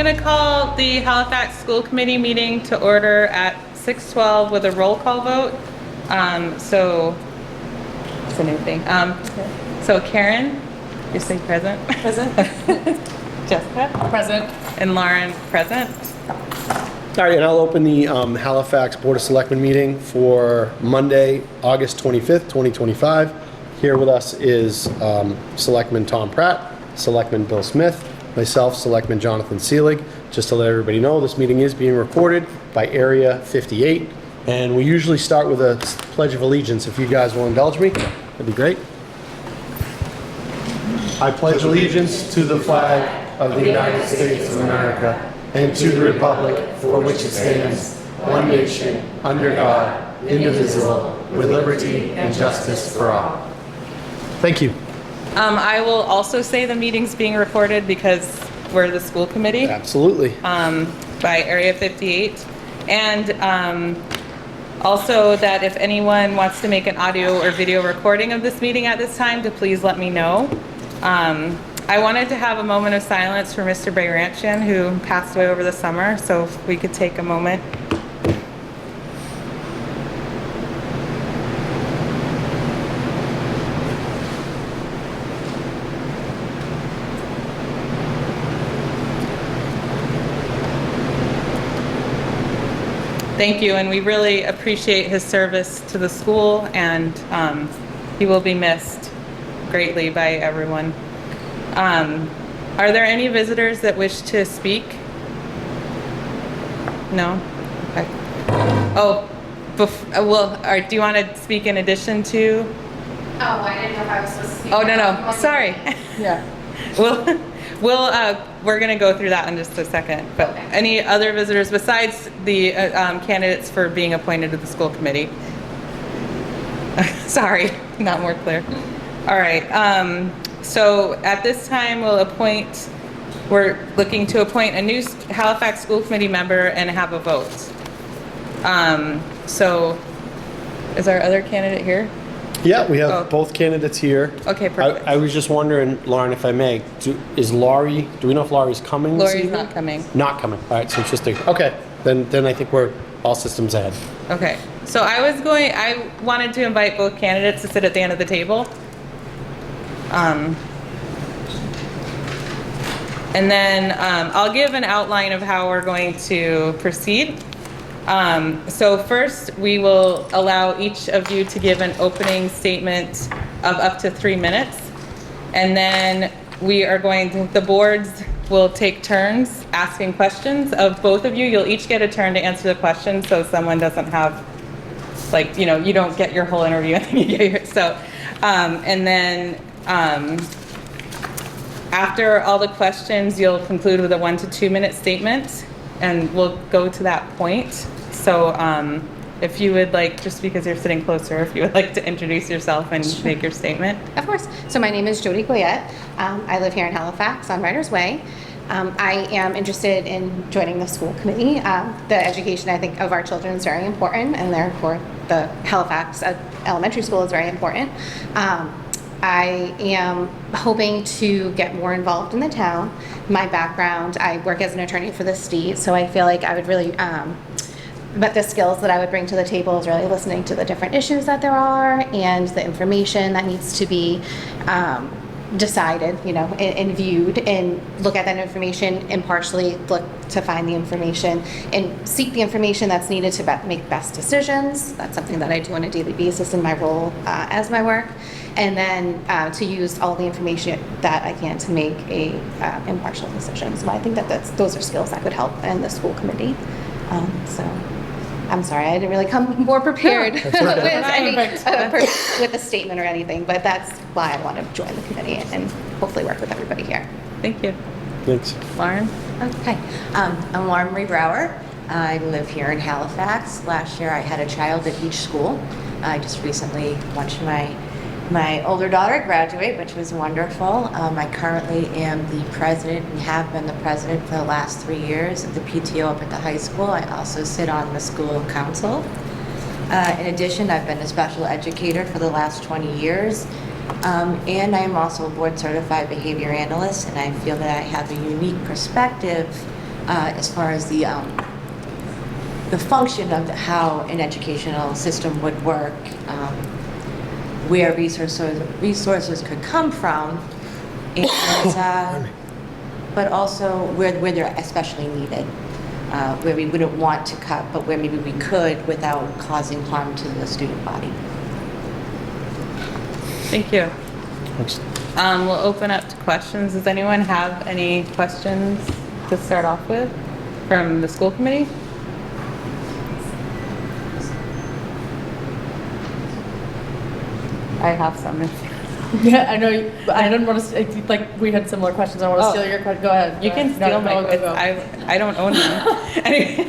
going to call the Halifax School Committee meeting to order at 6:12 with a roll call vote. So it's a new thing. So Karen, you say present. Present. Jessica? Present. And Lauren, present. All right, and I'll open the Halifax Board of Selectmen meeting for Monday, August 25th, 2025. Here with us is Selectman Tom Pratt, Selectman Bill Smith, myself, Selectman Jonathan Seelig. Just to let everybody know, this meeting is being recorded by Area 58, and we usually start with a Pledge of Allegiance. If you guys will indulge me, that'd be great. I pledge allegiance to the flag of the United States of America and to the republic for which it stands, one nation, under God, indivisible, with liberty and justice for all. Thank you. I will also say the meeting's being recorded because we're the school committee. Absolutely. By Area 58. And also that if anyone wants to make an audio or video recording of this meeting at this time, to please let me know. I wanted to have a moment of silence for Mr. Bayranchian, who passed away over the summer, so if we could take a moment. Thank you, and we really appreciate his service to the school, and he will be missed greatly by everyone. Are there any visitors that wish to speak? No? Okay. Oh, do you want to speak in addition to? Oh, I didn't know if I was supposed to speak. Oh, no, sorry. Yeah. We're going to go through that in just a second. But Okay. Any other visitors besides the candidates for being appointed to the school committee? Sorry, not more clear. All right. So at this time, we're looking to appoint a new Halifax School Committee member and have a vote. So is our other candidate here? Yeah, we have both candidates here. Okay, perfect. I was just wondering, Lauren, if I may, do we know if Laurie's coming this Lori's evening? not coming. Not coming. All right, so it's just okay. Then I think we're all systems ahead. Okay, so I wanted to invite both candidates to sit at the end of the table. And then I'll give an outline of how we're going to proceed. So first, we will allow each of you to give an opening statement of up to 3 minutes. And then the boards will take turns asking questions of both of you. You'll each get a turn to answer the question, so someone doesn't have, you don't get your whole interview and then you get and then after all the questions, you'll conclude with a 1 to 2 minute statement, and we'll go to that point. So if you would like, just because you're sitting closer, if you would like to introduce yourself and make your statement. Of course. So my name is Jody Goyette. I live here in Halifax on Writers Way. I am interested in joining the school committee. The education, I think, of our children is very important, and therefore the Halifax elementary school is very important. I am hoping to get more involved in the town. My background, I work as an attorney for the state, so I feel like I would really, but the skills that I would bring to the table is really listening to the different issues that there are and the information that needs to be decided, and viewed, and look at that information impartially, look to find the information and seek the information that's needed to make best decisions. That's something that I do on a daily basis in my role as my work. And then to use all the information that I can to make a impartial decision. So I think that those are skills that could help in the school committee. So I'm sorry, I didn't really come more prepared with a statement or anything, but that's why I want to join the committee and hopefully work with everybody here. Thank you. Thanks. Lauren? Okay, I'm Lauren Marie Brower. I live here in Halifax. Last year I had a child at each school. I just recently watched my older daughter graduate, which was wonderful. I currently am the president and have been the president for the last 3 years of the PTO up at the high school. I also sit on the school council. In addition, I've been a special educator for the last 20 years. And I am also a board certified behavior analyst, and I feel that I have a unique perspective as far as the function of how an educational system would work, where resources could come from, and, but also where they're especially needed, where we wouldn't want to cut, but where maybe we could without causing harm to the student body. Thank you. We'll open up to questions. Does anyone have any questions to start off with from the school committee? I have some. Yeah, I know. I didn't want to. Like we had similar questions. I don't want to steal your question. Go ahead. You can steal my questions. I don't own them. Anyway,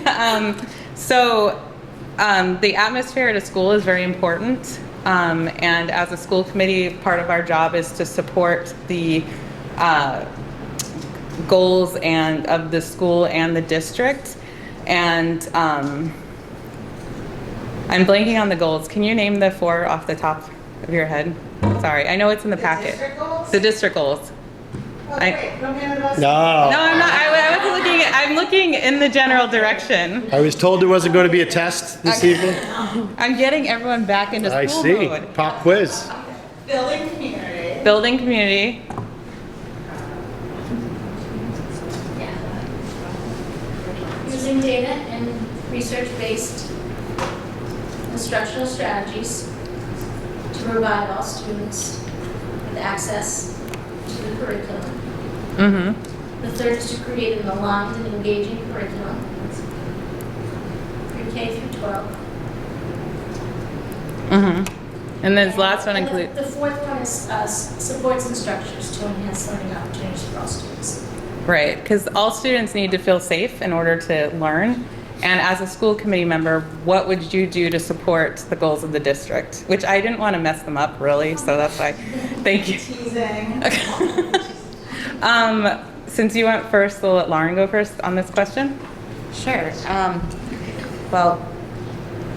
the atmosphere at a school is very important. And as a school committee, part of our job is to support the goals of the school and the district. And I'm blanking on the goals. Can you name the 4 off the top of your head? Sorry, I know it's in the packet. District goals? The district goals. Oh, great. Don't hand it us. No. No, I'm not. I'm looking in the general direction. I was told there wasn't going to be a test this evening. I'm getting everyone back into I school see. mode. Pop quiz. Building community. Building community. Using data and research-based instructional strategies to provide all students with access to the curriculum. Mm-hmm. The third is to create an aligned and engaging curriculum, pre-K through 12. Mm-hmm. And then the last one And includes. the fourth one is supports and structures to enhance learning opportunities for all students. Right, because all students need to feel safe in order to learn. And as a school committee member, what would you do to support the goals of the district? Which I didn't want to mess them up, really, so that's why. Thank you. Teasing. Since you went first, we'll let Lauren go first on this question. Sure. Well,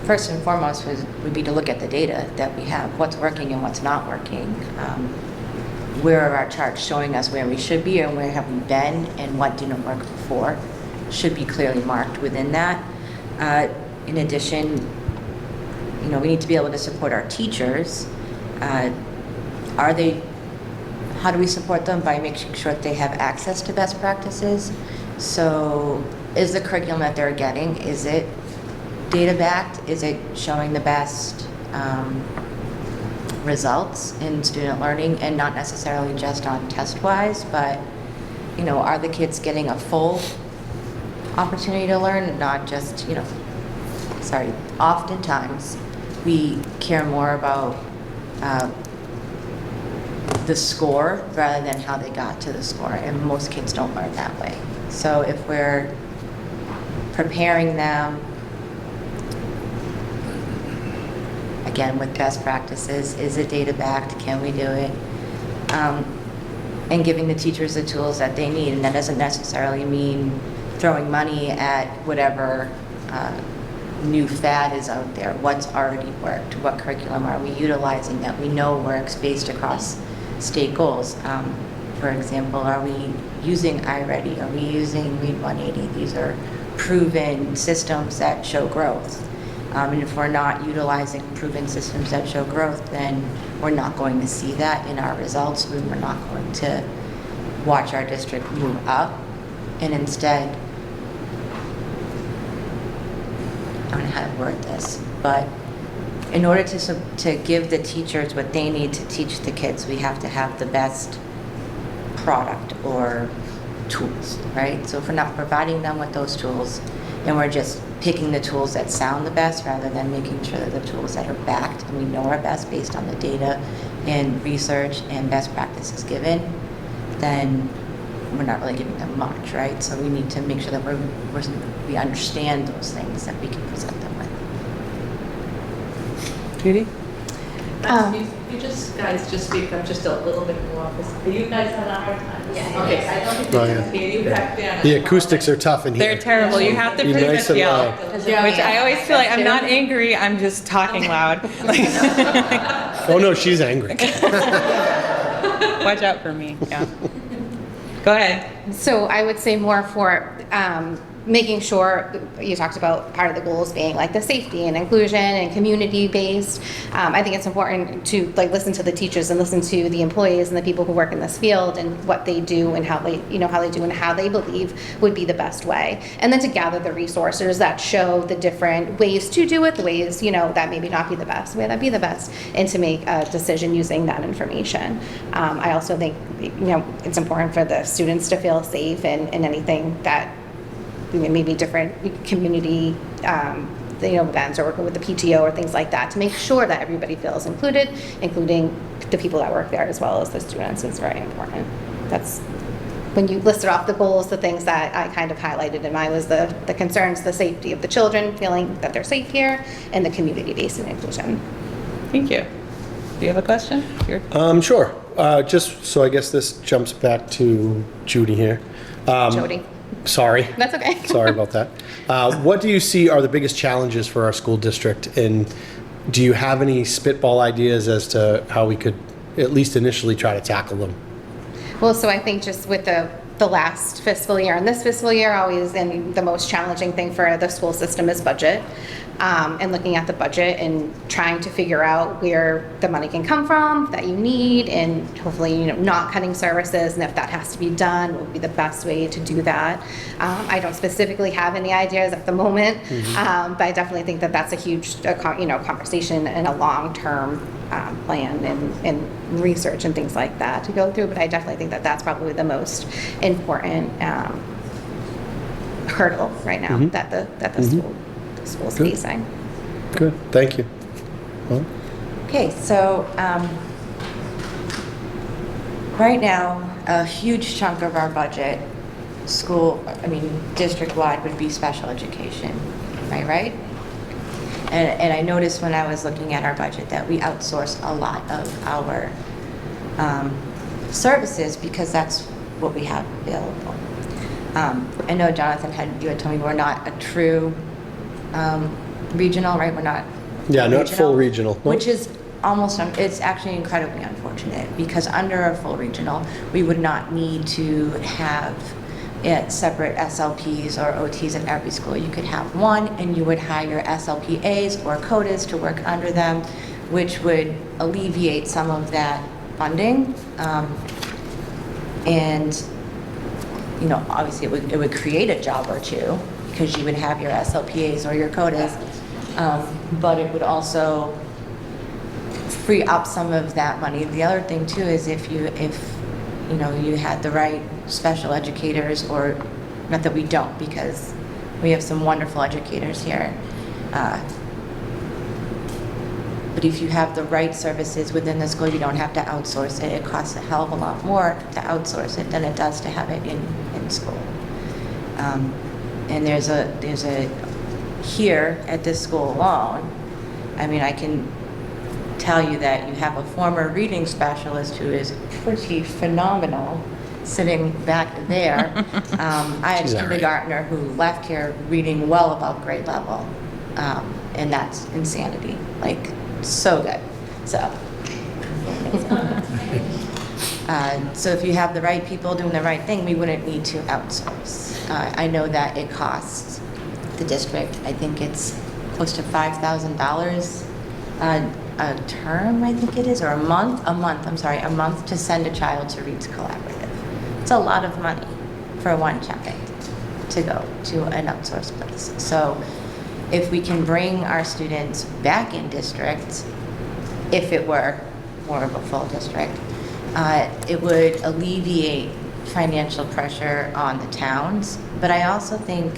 first and foremost would be to look at the data that we have, what's working and what's not working. Where are our charts showing us where we should be and where have we been and what didn't work before should be clearly marked within that. In addition, we need to be able to support our teachers. How do we support them? By making sure that they have access to best practices. So is the curriculum that they're getting, is it data backed? Is it showing the best results in student learning, and not necessarily just on test wise, but are the kids getting a full opportunity to learn, not just oftentimes we care more about the score rather than how they got to the score, and most kids don't learn that way. So if we're preparing them again with best practices, is it data backed, can we do it, and giving the teachers the tools that they need. And that doesn't necessarily mean throwing money at whatever new fad is out there. What's already worked? What curriculum are we utilizing that we know works based across state goals? For example, are we using iReady? Are we using Read 180? These are proven systems that show growth. And if we're not utilizing proven systems that show growth, then we're not going to see that in our results. We're not going to watch our district move up. And instead, I don't know how to word this, but in order to give the teachers what they need to teach the kids, we have to have the best product or tools, right? So if we're not providing them with those tools, and we're just picking the tools that sound the best rather than making sure that the tools that are backed and we know are best based on the data and research and best practices given, then we're not really giving them much, right? So we need to make sure that we understand those things that we can present them with. Judy? You guys just speak up just a little bit more. You guys had a hard time. Yeah. Okay, I don't think Oh, they yeah. can hear you back there. The acoustics are tough in They're here. terrible. You have to Be pretty nice much and yell. loud. Which I always feel like I'm not angry, I'm just talking loud. Oh no, she's angry. Watch out for me, yeah. Go ahead. So I would say more for making sure, you talked about part of the goals being like the safety and inclusion and community-based. I think it's important to like listen to the teachers and listen to the employees and the people who work in this field and what they do and how they, how they do and how they believe would be the best way. And then to gather the resources that show the different ways to do it, the ways, that maybe not be the best, the way that be the best, and to make a decision using that information. I also think, it's important for the students to feel safe in anything that maybe different community events or working with the PTO or things like that to make sure that everybody feels included, including the people that work there as well as the students. It's very important. That's when you listed off the goals, the things that I kind of highlighted in mine was the concerns, the safety of the children, feeling that they're safe here, and the community-based and inclusion. Thank you. Do you have a question? Sure. Just so I guess this jumps back to Judy here. Jody. Sorry. That's okay. Sorry about that. What do you see are the biggest challenges for our school district? And do you have any spitball ideas as to how we could at least initially try to tackle them? Well, so I think just with the last fiscal year and this fiscal year, always and the most challenging thing for the school system is budget. And looking at the budget and trying to figure out where the money can come from that you need, and hopefully, not cutting services, and if that has to be done, what would be the best way to do that. I don't specifically have any ideas at the moment, but I definitely think that that's a huge, conversation and a long-term plan and research and things like that to go through. But I definitely think that that's probably the most important hurdle right now that the school's Good. facing. Good. Thank you. Well, Okay, so right now, a huge chunk of our budget, district-wide would be special education. Am I right? And I noticed when I was looking at our budget that we outsource a lot of our services because that's what we have available. I know Jonathan you had told me we're not a true regional, right? We're not. yeah, not full regional. Nope. Which is it's actually incredibly unfortunate because under a full regional, we would not need to have separate SLPs or OTs in every school. You could have one and you would hire SLPAs or CODAs to work under them, which would alleviate some of that funding. And obviously it would create a job or two because you would have your SLPAs or your CODAs, but it would also free up some of that money. The other thing too is if you had the right special educators, or not that we don't because we have some wonderful educators here, but if you have the right services within the school, you don't have to outsource it. It costs a hell of a lot more to outsource it than it does to have it in school. And there's a here at this school alone, I can tell you that you have a former reading specialist who is pretty phenomenal sitting back there. I had a kindergartner who left here reading well above grade level, and that's insanity. So good. So if you have the right people doing the right thing, we wouldn't need to outsource. I know that it costs the district, I think it's close to $5,000 a term, I think it is, or a month to send a child to Reads Collaborative. It's a lot of money for one child to go to an outsourced place. So if we can bring our students back in district, if it were more of a full district, it would alleviate financial pressure on the towns. But I also think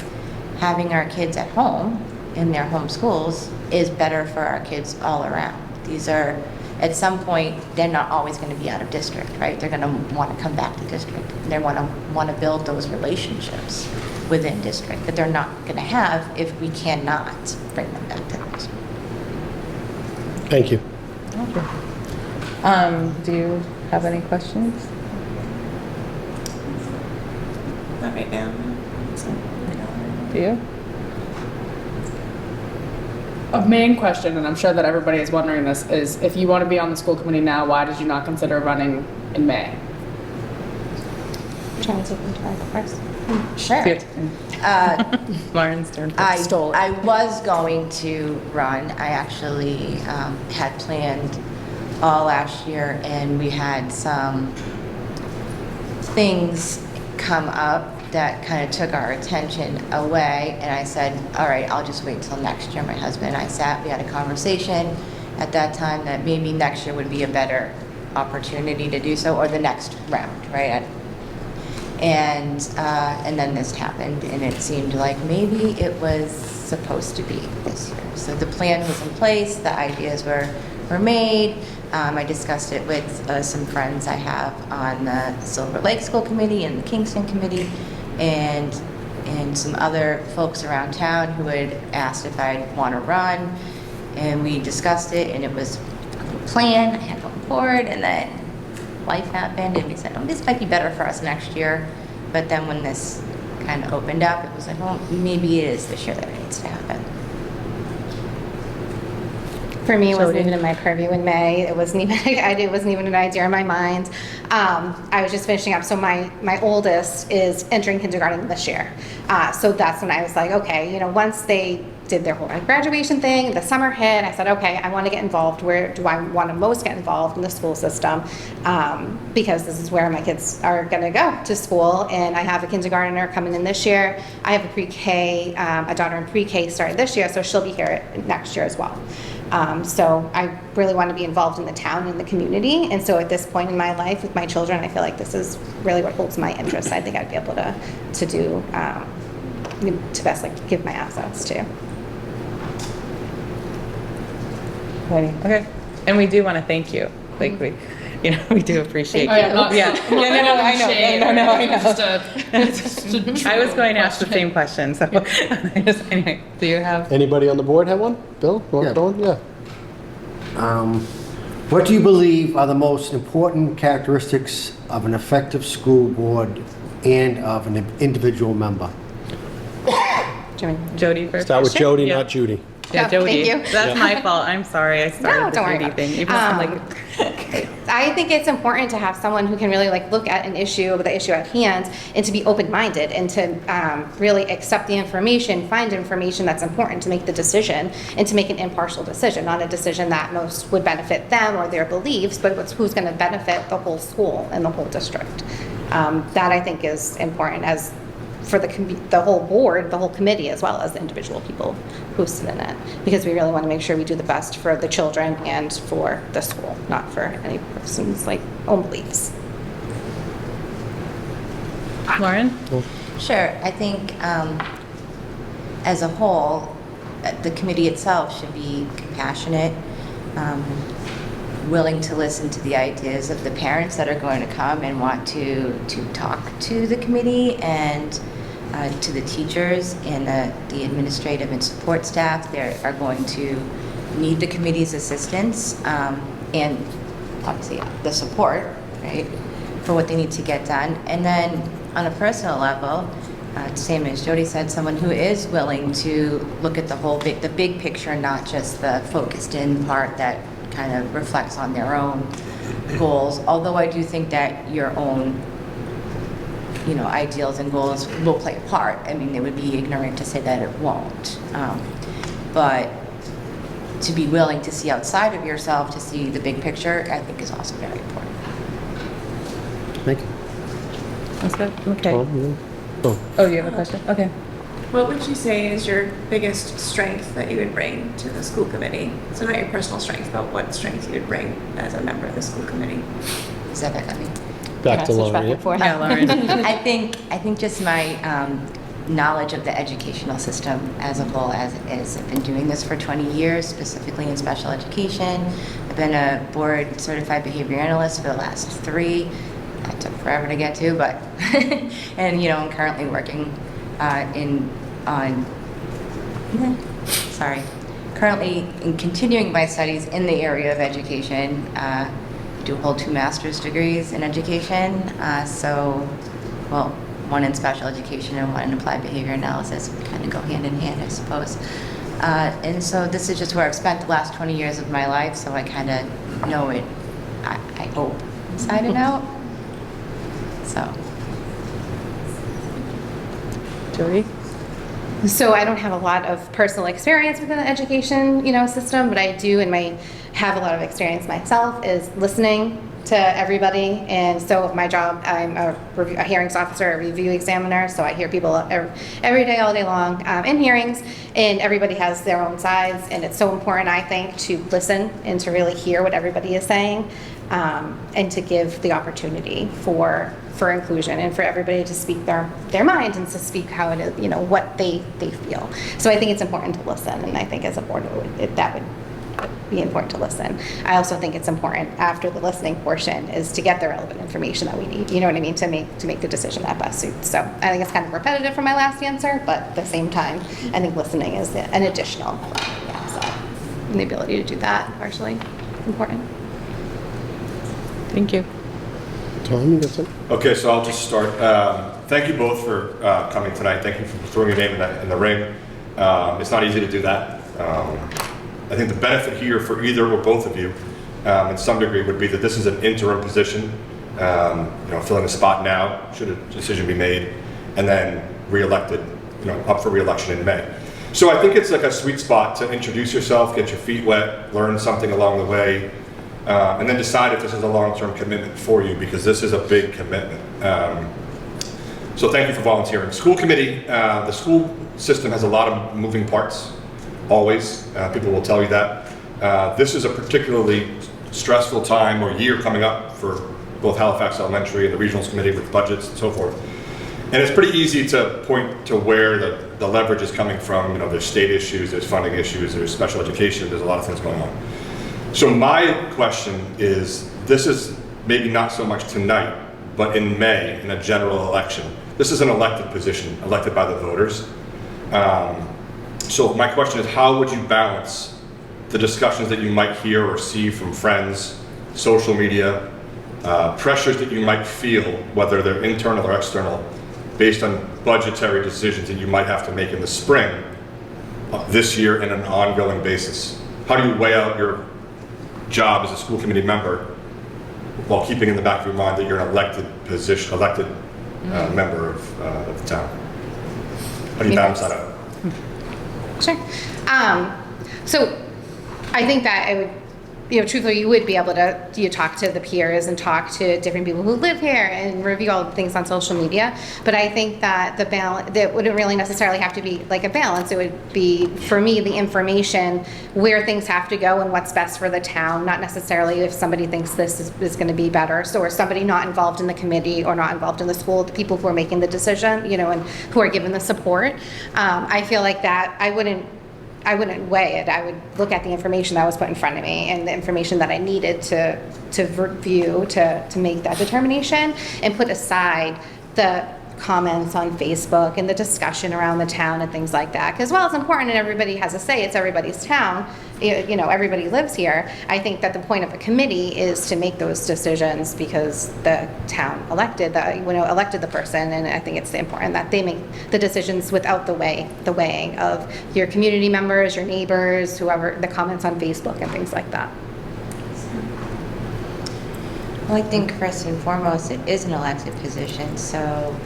having our kids at home in their home schools is better for our kids all around. These are, at some point, they're not always going to be out of district, right? They're going to want to come back to district. They want to build those relationships within district that they're not going to have if we cannot bring them back to district. Thank you. Do you have any questions? Not right now. Do you? A main question, and I'm sure that everybody is wondering this, is if you want to be on the school committee now, why did you not consider running in May? Trying to take them to our first. Sure. Lauren's turn. I was going to run. I actually had planned all last year, and we had some things come up that kind of took our attention away, and I said, all right, I'll just wait till next year. My husband and I sat, we had a conversation at that time that maybe next year would be a better opportunity to do so, or the next round, right? And then this happened, and it seemed like maybe it was supposed to be this year. So the plan was in place, the ideas were made. I discussed it with some friends I have on the Silver Lake School Committee and the Kingston Committee, and some other folks around town who had asked if I'd want to run. And we discussed it, and it was a plan. I had gone forward, and then life happened, and we said, oh, this might be better for us next year. But then when this kind of opened up, it was like, well, maybe it is this year that it needs to happen. For me, it wasn't even in my purview in May. It wasn't even, it wasn't even an idea in my mind. I was just finishing up. So my oldest is entering kindergarten this year. So that's when I was like, okay, once they did their whole graduation thing, the summer hit, I said, okay, I want to get involved. Where do I want to most get involved in the school system? Because this is where my kids are going to go to school. And I have a kindergartner coming in this year. I have a pre-K, a daughter in pre-K started this year, so she'll be here next year as well. So I really want to be involved in the town and the community. And so at this point in my life with my children, I feel like this is really what holds my interest. I think I'd be able to do, to best give my assets to. Okay. And we do want to thank you. We do appreciate Oh, you. yeah, not- Yeah. I'm not Yeah, no, I shade know. or No, I know. just a I was going to ask the same question, so anyway, do you have? Anybody on the board have one? Bill, you want Yeah. to go on? Yeah. What do you believe are the most important characteristics of an effective school board and of an individual member? Jody first. Start with Jody, Yeah. not Judy. Yeah, Oh, Jody. thank you. That's my fault. I'm sorry. I started No, the don't worry Judy about thing. it. Even though I think it's important to have someone who can really look at an issue, the issue at hand, and to be open-minded and to really accept the information, find information that's important to make the decision, and to make an impartial decision, not a decision that most would benefit them or their beliefs, but who's going to benefit the whole school and the whole district. That I think is important as for the whole board, the whole committee, as well as the individual people who sit in it, because we really want to make sure we do the best for the children and for the school, not for any person's own beliefs. Lauren? Sure. I think as a whole, the committee itself should be compassionate, willing to listen to the ideas of the parents that are going to come and want to talk to the committee, and to the teachers and the administrative and support staff. They are going to need the committee's assistance and obviously the support, right, for what they need to get done. And then on a personal level, same as Jody said, someone who is willing to look at the big picture, not just the focused in part that kind of reflects on their own goals. Although I do think that your own ideals and goals will play a part. I mean, it would be ignorant to say that it won't. But to be willing to see outside of yourself, to see the big picture, I think is also very important. Thank you. That's good. Okay. Tom, you? Oh, you have a question? Okay. What would you say is your biggest strength that you would bring to the school committee? So not your personal strength, but what strength you would bring as a member of the school committee? Is that back on me? Back to Switch Lauren. back yeah? and forth. Yeah, Lauren. I think just my knowledge of the educational system as a whole, as it is. I've been doing this for 20 years, specifically in special education. I've been a board certified behavior analyst for the last 3. That took forever to get to, but and I'm currently working currently in continuing my studies in the area of education. Do hold 2 master's degrees in education. One in special education and one in applied behavior analysis. We kind of go hand in hand, I suppose. And so this is just where I've spent the last 20 years of my life, so I kind of know it, I hope, inside and out. So Jody? So I don't have a lot of personal experience within the education, system, but I do have a lot of experience myself is listening to everybody. And so my job, I'm a hearings officer, a review examiner, so I hear people every day, all day long in hearings, and everybody has their own sides, and it's so important, I think, to listen and to really hear what everybody is saying, and to give the opportunity for inclusion and for everybody to speak their mind and to speak how it is, what they feel. So I think it's important to listen, and I think as a board that would be important to listen. I also think it's important after the listening portion is to get the relevant information that we need, you know what I mean, to make the decision that best suits. So I think it's kind of repetitive from my last answer, but at the same time, I think listening is an additional, and the ability to do that partially important. Thank you. Tom, you got something? Okay, so I'll just start. Thank you both for coming tonight. Thank you for throwing your name in the ring. It's not easy to do that. I think the benefit here for either or both of you, in some degree, would be that this is an interim position. Filling a spot now, should a decision be made, and then re-elected, up for re-election in May. So I think it's like a sweet spot to introduce yourself, get your feet wet, learn something along the way, and then decide if this is a long-term commitment for you, because this is a big commitment. So thank you for volunteering. School committee, the school system has a lot of moving parts, always. People will tell you that. This is a particularly stressful time or year coming up for both Halifax Elementary and the Regionals Committee with budgets and so forth. And it's pretty easy to point to where the leverage is coming from. There's state issues, there's funding issues, there's special education, there's a lot of things going on. So my question is, this is maybe not so much tonight, but in May, in a general election. This is an elected position, elected by the voters. So my question is, how would you balance the discussions that you might hear or see from friends, social media, pressures that you might feel, whether they're internal or external, based on budgetary decisions that you might have to make in the spring this year in an ongoing basis? How do you weigh out your job as a school committee member while keeping in the back of your mind that you're an elected member of the town? How do you balance that out? Sure. So I think that I would, truthfully, you would be able to talk to the peers and talk to different people who live here and review all the things on social media. But I think that the balance, that wouldn't really necessarily have to be like a balance. It would be, for me, the information where things have to go and what's best for the town, not necessarily if somebody thinks this is going to be better. So, or somebody not involved in the committee or not involved in the school, the people who are making the decision, and who are given the support. I feel like that I wouldn't weigh it. I would look at the information that was put in front of me and the information that I needed to review to make that determination, and put aside the comments on Facebook and the discussion around the town and things like that. Because while it's important and everybody has a say, it's everybody's town, everybody lives here. I think that the point of a committee is to make those decisions because the town elected the person, and I think it's important that they make the decisions without the weighing of your community members, your neighbors, whoever, the comments on Facebook and things like that. Well, I think first and foremost, it is an elected position. So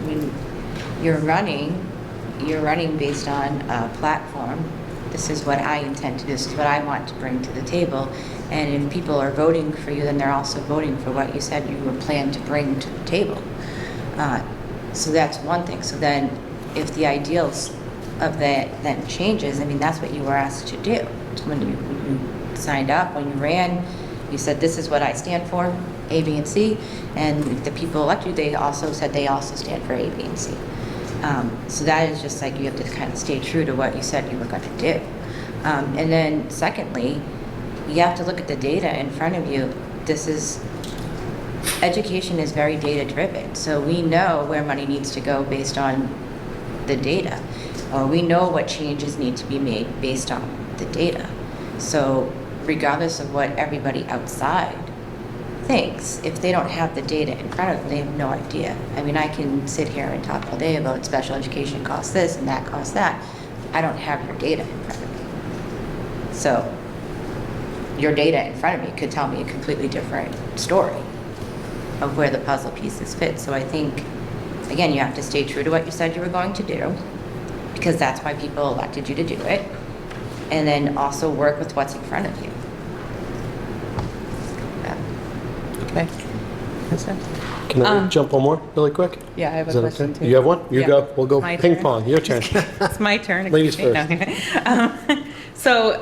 when you're running based on a platform. This is what I intend to do. This is what I want to bring to the table. And if people are voting for you, then they're also voting for what you said you were planned to bring to the table. So that's one thing. So then if the ideals of that then changes, that's what you were asked to do. When you signed up, when you ran, you said, this is what I stand for, A, B, and C. And the people elected you, they also said they also stand for A, B, and C. So that is just like you have to kind of stay true to what you said you were going to do. And then secondly, you have to look at the data in front of you. Education is very data driven. So we know where money needs to go based on the data, or we know what changes need to be made based on the data. So regardless of what everybody outside thinks, if they don't have the data in front of them, they have no idea. I can sit here and talk all day about special education costs this and that costs that. I don't have your data in front of me. So your data in front of me could tell me a completely different story of where the puzzle pieces fit. So I think, again, you have to stay true to what you said you were going to do. because that's why people elected you to do it. And then also work with what's in front of you. Okay. Can I jump one more really quick? Yeah, I have a Is that question okay? too. You have one? You Yeah. go. We'll go My ping turn. pong. Your turn. It's my turn. Ladies Excuse me. So,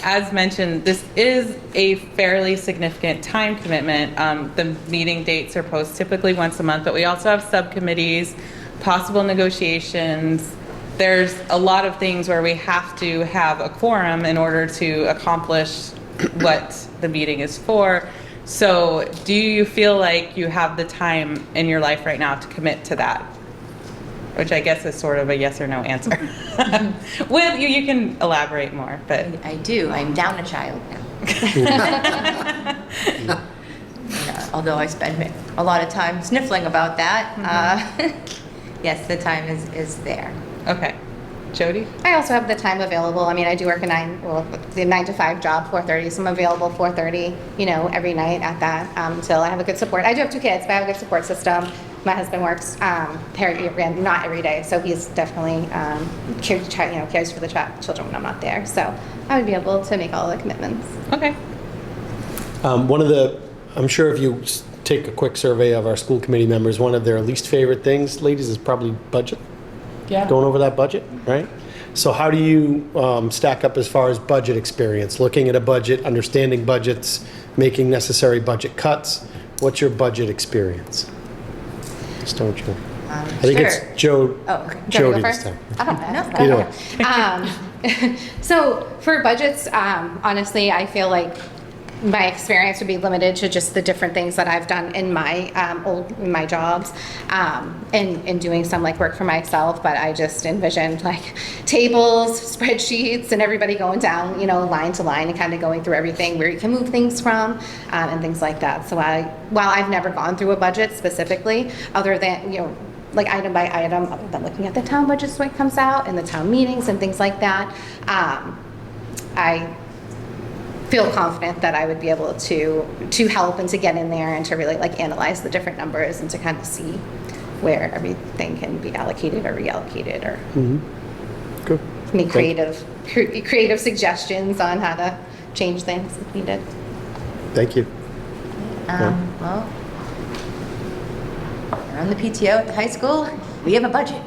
as mentioned, this is a fairly significant time commitment. The meeting dates are posted typically once a month, but we also have subcommittees, possible negotiations. There's a lot of things where we have to have a quorum in order to accomplish what the meeting is for. So, do you feel like you have the time in your life right now to commit to that? Which I guess is sort of a yes or no answer. Well, you can elaborate more, but. I do. I'm down a child now. Although I spend a lot of time sniffling about that. Yes, the time is there. Okay. Jody? I also have the time available. I mean, I do work a 9 to 5 job, 4:30, so I'm available 4:30, every night at that until I have a good support. I do have 2 kids, but I have a good support system. My husband works not every day, so he's definitely cares for the children when I'm not there. So I would be able to make all the commitments. Okay. I'm sure if you take a quick survey of our school committee members, one of their least favorite things, ladies, is probably budget. Yeah. Going over that budget, right? So how do you stack up as far as budget experience, looking at a budget, understanding budgets, making necessary budget cuts? What's your budget experience? Start with you. I think Sure. it's Joe. Oh, okay. Jody Go this first? time. I don't know. Either way. So for budgets, honestly, I feel like my experience would be limited to just the different things that I've done in my my jobs, and doing some work for myself. But I just envisioned tables, spreadsheets, and everybody going down, line to line and kind of going through everything where you can move things from, and things like that. So while I've never gone through a budget specifically, other than item by item, other than looking at the town budgets when it comes out and the town meetings and things like that, I feel confident that I would be able to help and to get in there and to really analyze the different numbers and to kind of see where everything can be allocated or reallocated or Good. make creative suggestions on how to change things if needed. Thank you. Well, around the PTO at the high school, we have a budget.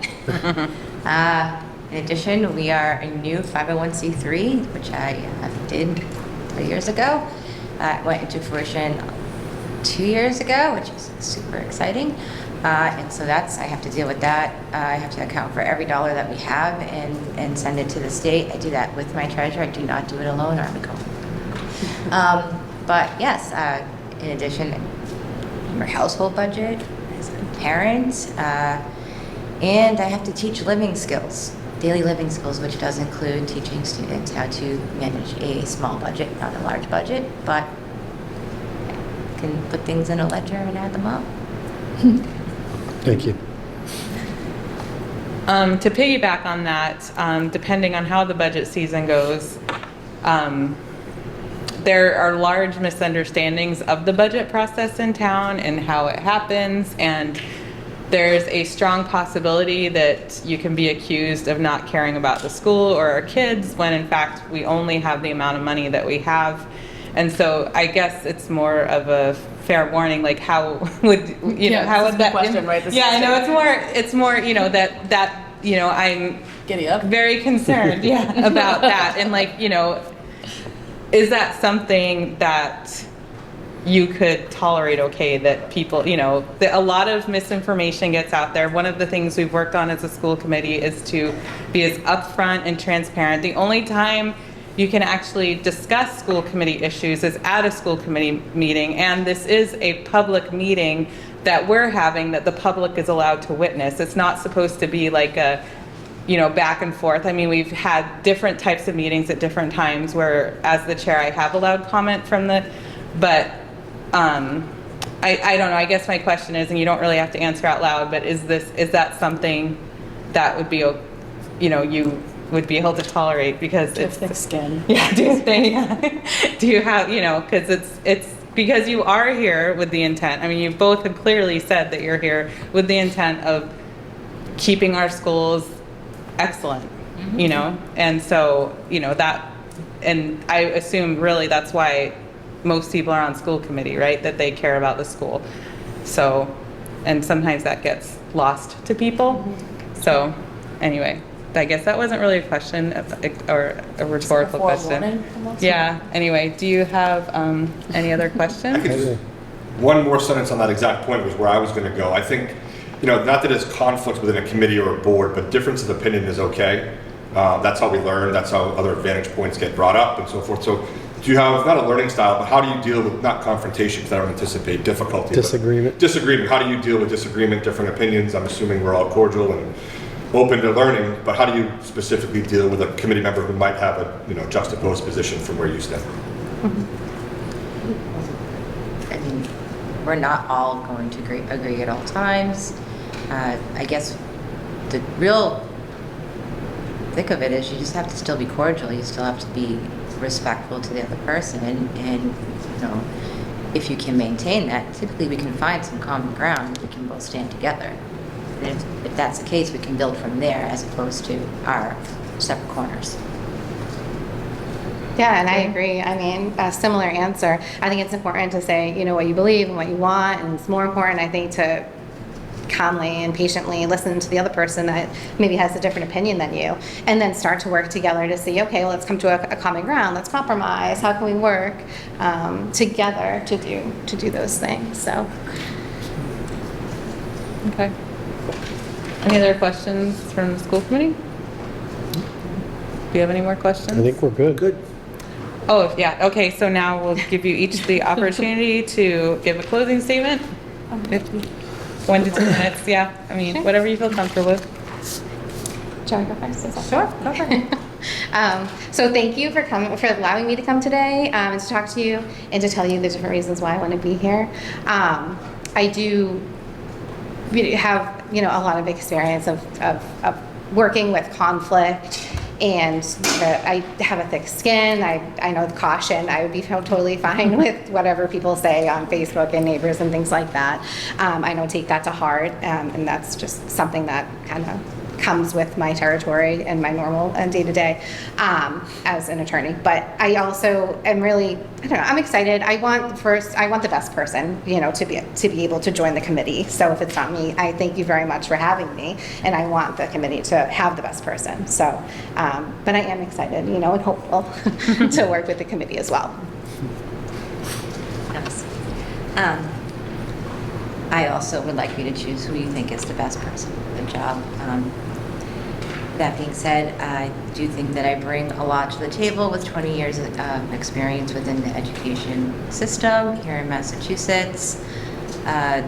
In addition, we are a new 501c3, which I did 3 years ago. Went into fruition 2 years ago, which is super exciting. And so I have to deal with that. I have to account for every dollar that we have and send it to the state. I do that with my treasurer. I do not do it alone, or I would go. But yes, in addition, our household budget as a parent, and I have to teach living skills. Daily living skills, which does include teaching students how to manage a small budget, not a large budget, but I can put things in a ledger and add them up. Thank you. To piggyback on that, depending on how the budget season goes, there are large misunderstandings of the budget process in town and how it happens, and there's a strong possibility that you can be accused of not caring about the school or our kids when in fact we only have the amount of money that we have. And so I guess it's more of a fair warning, how would how would that question, right? I know it's more that I'm Giddy up. very concerned about that, and is that something that you could tolerate? Okay, that people, that a lot of misinformation gets out there. One of the things we've worked on as a school committee is to be as upfront and transparent. The only time you can actually discuss school committee issues is at a school committee meeting, and this is a public meeting that we're having that the public is allowed to witness. It's not supposed to be like a back and forth. I mean, we've had different types of meetings at different times where, as the chair, I have allowed comment from but I don't know. I guess my question is, and you don't really have to answer out loud, but is that something that would be, you would be able to tolerate because it's thick skin. Yeah, do you have, because it's because you are here with the intent. I mean, you both have clearly said that you're here with the intent of keeping our schools excellent. you know? And so, you know, that, and I assume really that's why most people are on school committee, right? That they care about the school. So, and sometimes that gets lost to people. So anyway, I guess that wasn't really a question or a rhetorical question. Yeah, anyway, do you have any other questions? One more sentence on that exact point was where I was going to go. I think, you know, not that it's conflict within a committee or a board, but difference of opinion is okay. That's how we learn. That's how other vantage points get brought up and so forth. So do you have, not a learning style, but how do you deal with, not confrontation, because I don't anticipate difficulty. Disagreement. Disagreement. How do you deal with disagreement, different opinions? I'm assuming we're all cordial and open to learning, but how do you specifically deal with a committee member who might have a, you know, juxtaposed position from where you stand? I mean, we're not all going to agree at all times. I guess the real thick of it is you just have to still be cordial. You still have to be respectful to the other person, and you know, if you can maintain that, typically we can find some common ground. We can both stand together. And if that's the case, we can build from there as opposed to our separate corners. Yeah, and I agree. I mean, a similar answer. I think it's important to say, you know, what you believe and what you want, and it's more important, I think, to calmly and patiently listen to the other person that maybe has a different opinion than you, and then start to work together to see, okay, well, let's come to a common ground. Let's compromise. How can we work together to do those things? So, Okay. Any other questions from the school committee? Do you have any more questions? I think we're good. Good. Oh, yeah, okay, so now we'll give you each the opportunity to give a closing statement. 1 to 2 minutes, yeah. I mean, Sure. whatever you feel comfortable with. shall I go first? Is that Sure, go for it. So thank you for allowing me to come today and to talk to you and to tell you the different reasons why I want to be here. I do have, you know, a lot of experience of working with conflict, and I have a thick skin. I know the caution. I would be totally fine with whatever people say on Facebook and neighbors and things like that. I don't take that to heart, and that's just something that kind of comes with my territory and my normal and day-to-day as an attorney. But I also am really, I don't know, I'm excited. I want the best person, you know, to be able to join the committee. So if it's not me, I thank you very much for having me, and I want the committee to have the best person. So, but I am excited, you know, and hopeful to work with the committee as well. Yes. I also would like you to choose who you think is the best person for the job. That being said, I do think that I bring a lot to the table with 20 years of experience within the education system here in Massachusetts. I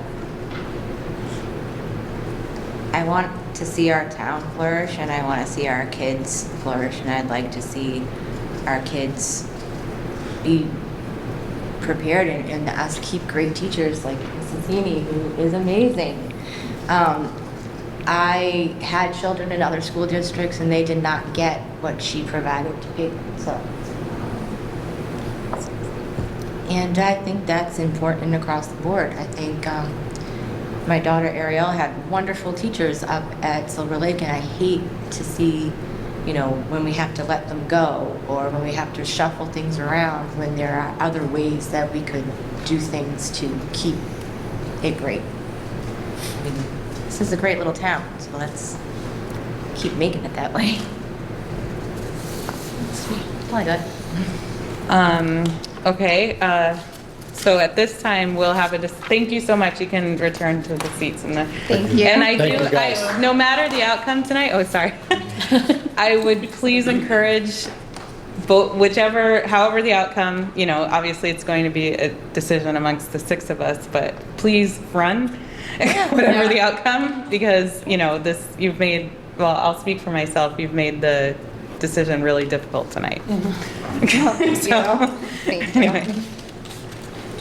want to see our town flourish, and I want to see our kids flourish, and I'd like to see our kids be prepared and us keep great teachers like Mrs. Heaney, who is amazing. I had children in other school districts, and they did not get what she provided to people. So, and I think that's important across the board. I think my daughter Ariel had wonderful teachers up at Silver Lake, and I hate to see, you know, when we have to let them go, or when we have to shuffle things around, when there are other ways that we could do things to keep it great. I mean, this is a great little town, so let's keep making it that way. That's all I got. Okay, so at this time, we'll have thank you so much. You can return to the seats in the. Thank you. And Thank you, guys. no matter the outcome tonight, oh, sorry. I would please encourage however the outcome, you know, obviously it's going to be a decision amongst the 6 of us, but please run whatever the outcome, because, you know, you've made, well, I'll speak for myself, you've made the decision really difficult tonight. Thank you. Anyway.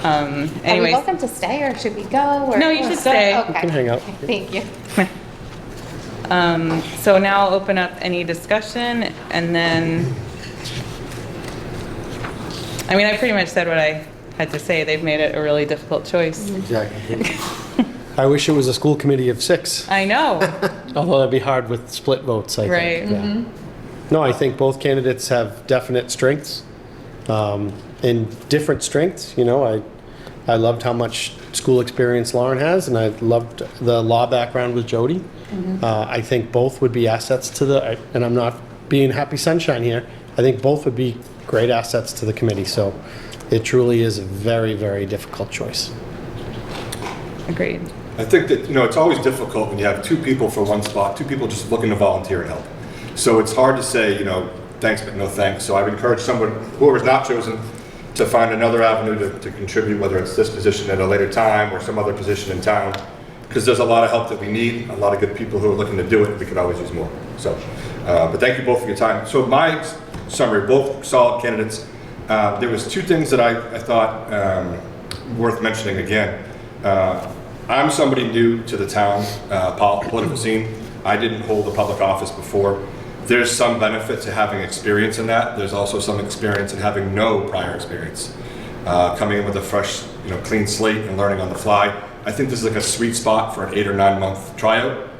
Are we Anyways, welcome to stay, or should we go? Or? No, you should stay. Okay. You can hang out. Thank you. so now I'll open up any discussion, and then, I mean, I pretty much said what I had to say. They've made it a really difficult choice. Exactly. I wish it was a school committee of 6, I know, although that'd be hard with split votes, I right? think. Yeah. No, I think both candidates have definite strengths, and different strengths. You know, I loved how much school experience Lauren has, and I loved the law background with Jody. I think both would be assets to the, and I'm not being happy sunshine here, I think both would be great assets to the committee. So it truly is a very, very difficult choice. Agreed. I think that, you know, it's always difficult when you have two people for one spot, two people just looking to volunteer and help. So it's hard to say, you know, thanks but no thanks. So I've encouraged someone, whoever's not chosen, to find another avenue to contribute, whether it's this position at a later time or some other position in town, because there's a lot of help that we need, a lot of good people who are looking to do it. We could always use more. So, but thank you both for your time. So my summary, both solid candidates. There was two things that I thought worth mentioning again. I'm somebody new to the town political scene. I didn't hold a public office before. There's some benefit to having experience in that. There's also some experience in having no prior experience. Coming in with a fresh, you know, clean slate and learning on the fly. I think this is like a sweet spot for an 8 or 9 month tryout.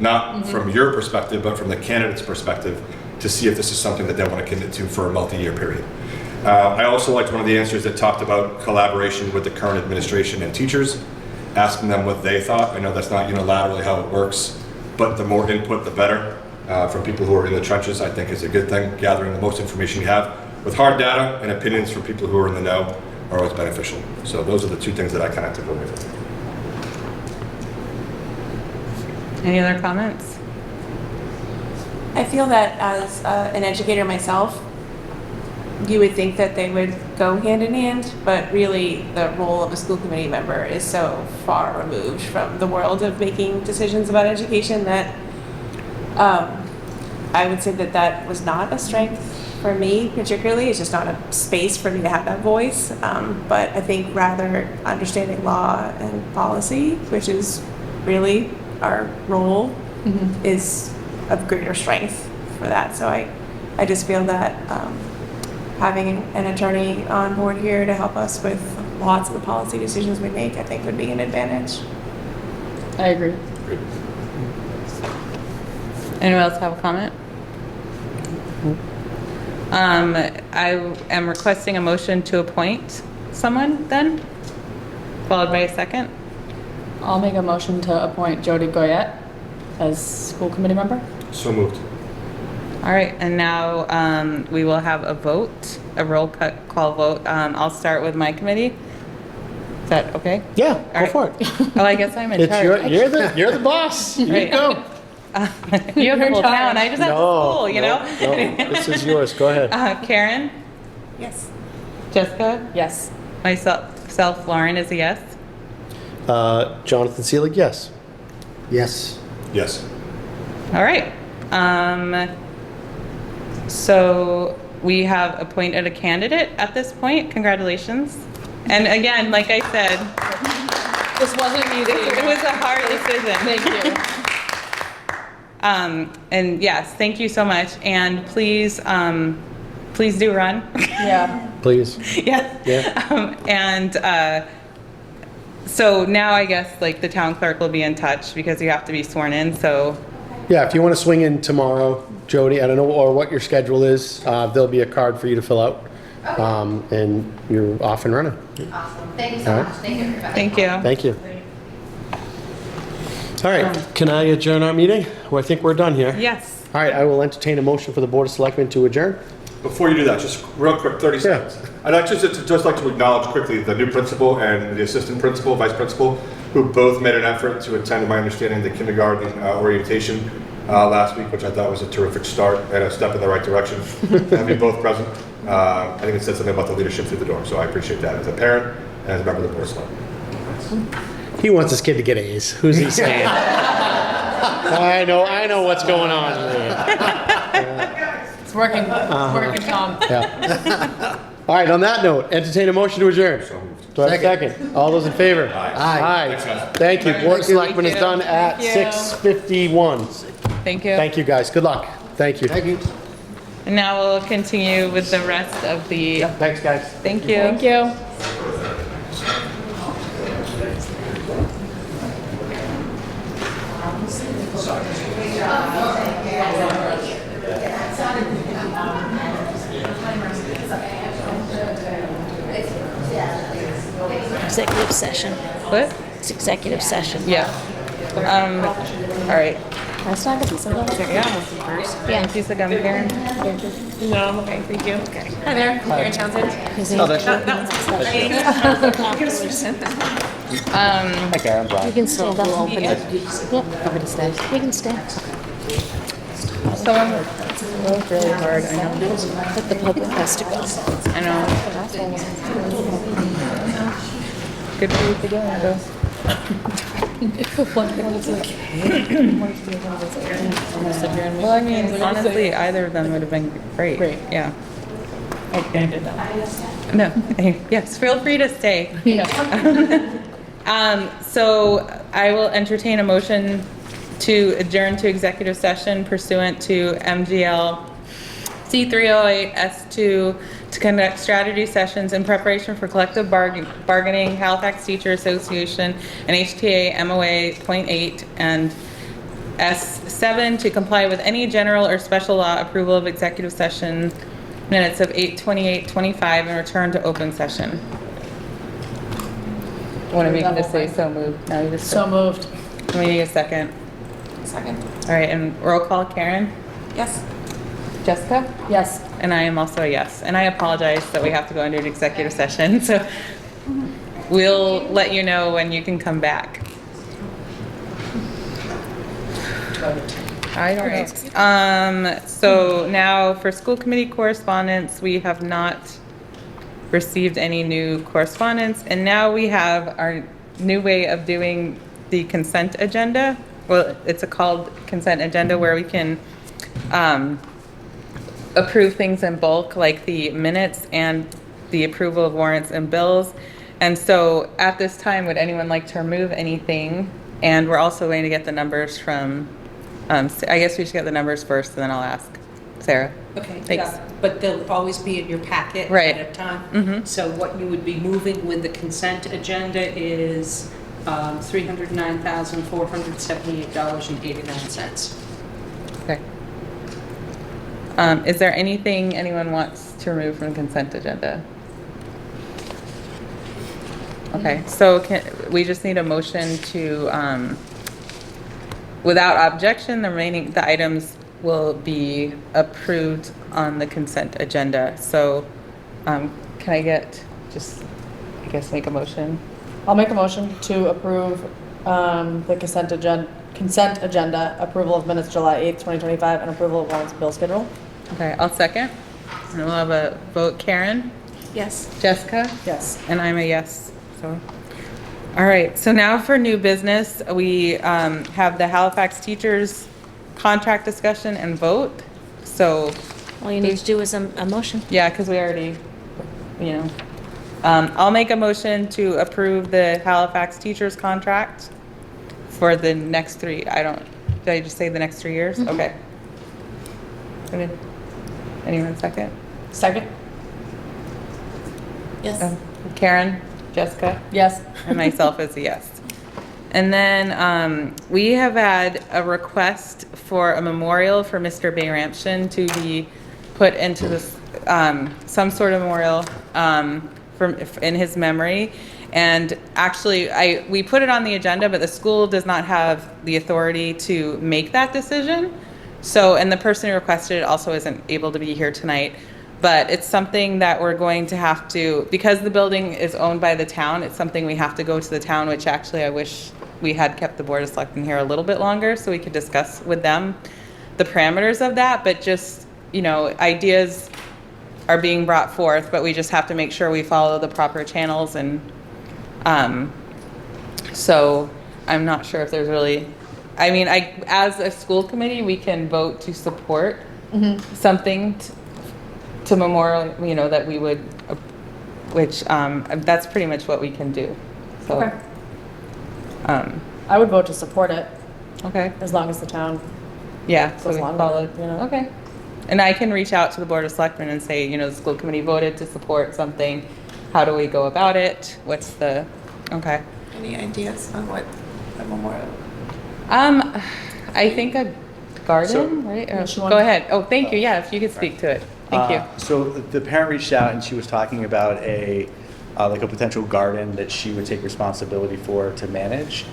Not from your perspective, but from the candidate's perspective, to see if this is something that they want to commit to for a multi-year period. I also liked one of the answers that talked about collaboration with the current administration and teachers, asking them what they thought. I know that's not unilaterally how it works, but the more input, the better. From people who are in the trenches, I think is a good thing. Gathering the most information you have with hard data and opinions from people who are in the know are always beneficial. So those are the two things that I kind of took away from it. Any other comments? I feel that as an educator myself, you would think that they would go hand in hand, but really the role of a school committee member is so far removed from the world of making decisions about education that I would say that that was not a strength for me particularly. It's just not a space for me to have that voice. But I think rather understanding law and policy, which is really our role, is of greater strength for that. So I just feel that having an attorney on board here to help us with lots of the policy decisions we make, I think would be an advantage. I agree. Anyone else have a comment? I am requesting a motion to appoint someone then, followed by a second. I'll make a motion to appoint Jody Goyette as school committee member. So moved. All right, and now we will have a vote, a roll call vote. I'll start with my committee. Is that okay? Yeah, go right. for it. Oh, I guess I'm in It's charge. you're the boss. You Right. go. You have the whole town. I just have the school, you know? No, this is yours. Go ahead. Karen, Yes. Jessica, Yes. myself, Lauren is a yes. Jonathan Seelig, yes. Yes. Yes. All right. So we have appointed a candidate at this point. Congratulations. And again, like I said, This wasn't easy. it was a hard decision. Thank you. And yes, thank you so much. And please, please do run. Yeah. Please. Yes. Yeah. So now I guess like the town clerk will be in touch because you have to be sworn in. So Yeah, if you want to swing in tomorrow, Jody, I don't know or what your schedule is, there'll be a card for you to fill out. And you're off and running. Awesome. Thank you so All right. much. Thank you, everybody. thank you. Thank you. All right, can I adjourn our meeting? Well, I think we're done here. Yes. All right, I will entertain a motion for the Board of Selectmen to adjourn. Before you do that, just real quick, 30 seconds. I'd like just like to acknowledge quickly the new principal and the assistant principal, vice principal, who both made an effort to attend, to my understanding, the kindergarten orientation last week, which I thought was a terrific start and a step in the right direction. To have you both present, I think it said something about the leadership through the door, so I appreciate that as a parent and as a member of the Board of Selectmen. He wants his kid to get A's. Who's he saying? I know what's going on here. It's working. It's working, Tom. Yeah. All right, on that note, entertain a motion to adjourn. So moved. Do I have a second? All those in favor? Aye. Aye. Thanks, guys. Thank you. Board of Selectmen is you. done at Thank you. 6:51. Thank you. Thank you, guys. Good luck. Thank you. Thank you. And now we'll continue with the rest of the, Thanks, guys. thank you. Thank you. Yeah. executive session. What? It's executive session. Yeah. All right. That's not a piece of Yeah. Piece of gum, Karen. No, I'm okay, thank you. Okay. Hi there, Karen Townsend. You can stand up. Yep. You can stand. Someone worked really hard, I know. But the public has to go. I know. Good for you to go, though. Well, I mean, honestly, either of them would have been great. Yeah. Okay. No, yes, feel free to stay. So I will entertain a motion to adjourn to executive session pursuant to MGL C308 S2 to conduct strategy sessions in preparation for collective bargaining, Halifax Teacher Association, and HTA MOA .8, and S7 to comply with any general or special law approval of executive session minutes of 8/28/25 and return to open session. One of you can just say so moved. No, you just So moved. we need a second. Second. All right, and roll call, Karen? Yes. Jessica? Yes. And I am also a yes. And I apologize that we have to go into an executive session, so we'll let you know when you can come back. All right. So now for school committee correspondence, we have not received any new correspondence. And now we have our new way of doing the consent agenda. Well, it's called consent agenda, where we can approve things in bulk, like the minutes and the approval of warrants and bills. And so at this time, would anyone like to remove anything? And we're also going to get the numbers from, I guess we should get the numbers first, and then I'll ask Sarah. Okay, Thanks. yeah, but they'll always be in your packet Right. at a time. Mhm. So what you would be moving with the consent agenda is $309,478.89. Okay. Is there anything anyone wants to remove from the consent agenda? Okay, so we just need a motion to, without objection, the items will be approved on the consent agenda. So, can I make a motion? I'll make a motion to approve the consent agenda, approval of minutes July 8th, 2025, and approval of warrants bill schedule. Okay, I'll second. And we'll have a vote. Karen? Yes. Jessica? Yes. And I'm a yes. So, all right. So now for new business, we have the Halifax teachers contract discussion and vote. So, All you need to do is a motion. yeah, because we already, I'll make a motion to approve the Halifax teachers contract for the next did I just say the next 3 years? Mm-hmm. Okay. Anyone second? Second? Yes. Karen, Jessica? Yes. And myself as a yes. And then we have had a request for a memorial for Mr. Bayrampton to be put into this, some sort of memorial in his memory. And actually, we put it on the agenda, but the school does not have the authority to make that decision. So, and the person who requested it also isn't able to be here tonight. But it's something that we're going to have to, because the building is owned by the town, it's something we have to go to the town, which actually I wish we had kept the Board of Selectmen here a little bit longer so we could discuss with them the parameters of that. But just, ideas are being brought forth, but we just have to make sure we follow the proper channels. And so I'm not sure if there's really, as a school committee, we can vote to support something to memorial, that we would, which that's pretty much what we can do. So, Okay. I would vote to support it, okay. as long as the town Yeah, so goes we along follow. with it, Okay. And I can reach out to the Board of Selectmen and say, the school committee voted to support something. How do we go about it? Okay. Any ideas on what a memorial? I think a garden, right? Or, go ahead. Oh, thank you. Yeah, if you could speak to it. Thank you. So the parent reached out and she was talking about a like a potential garden that she would take responsibility for to manage.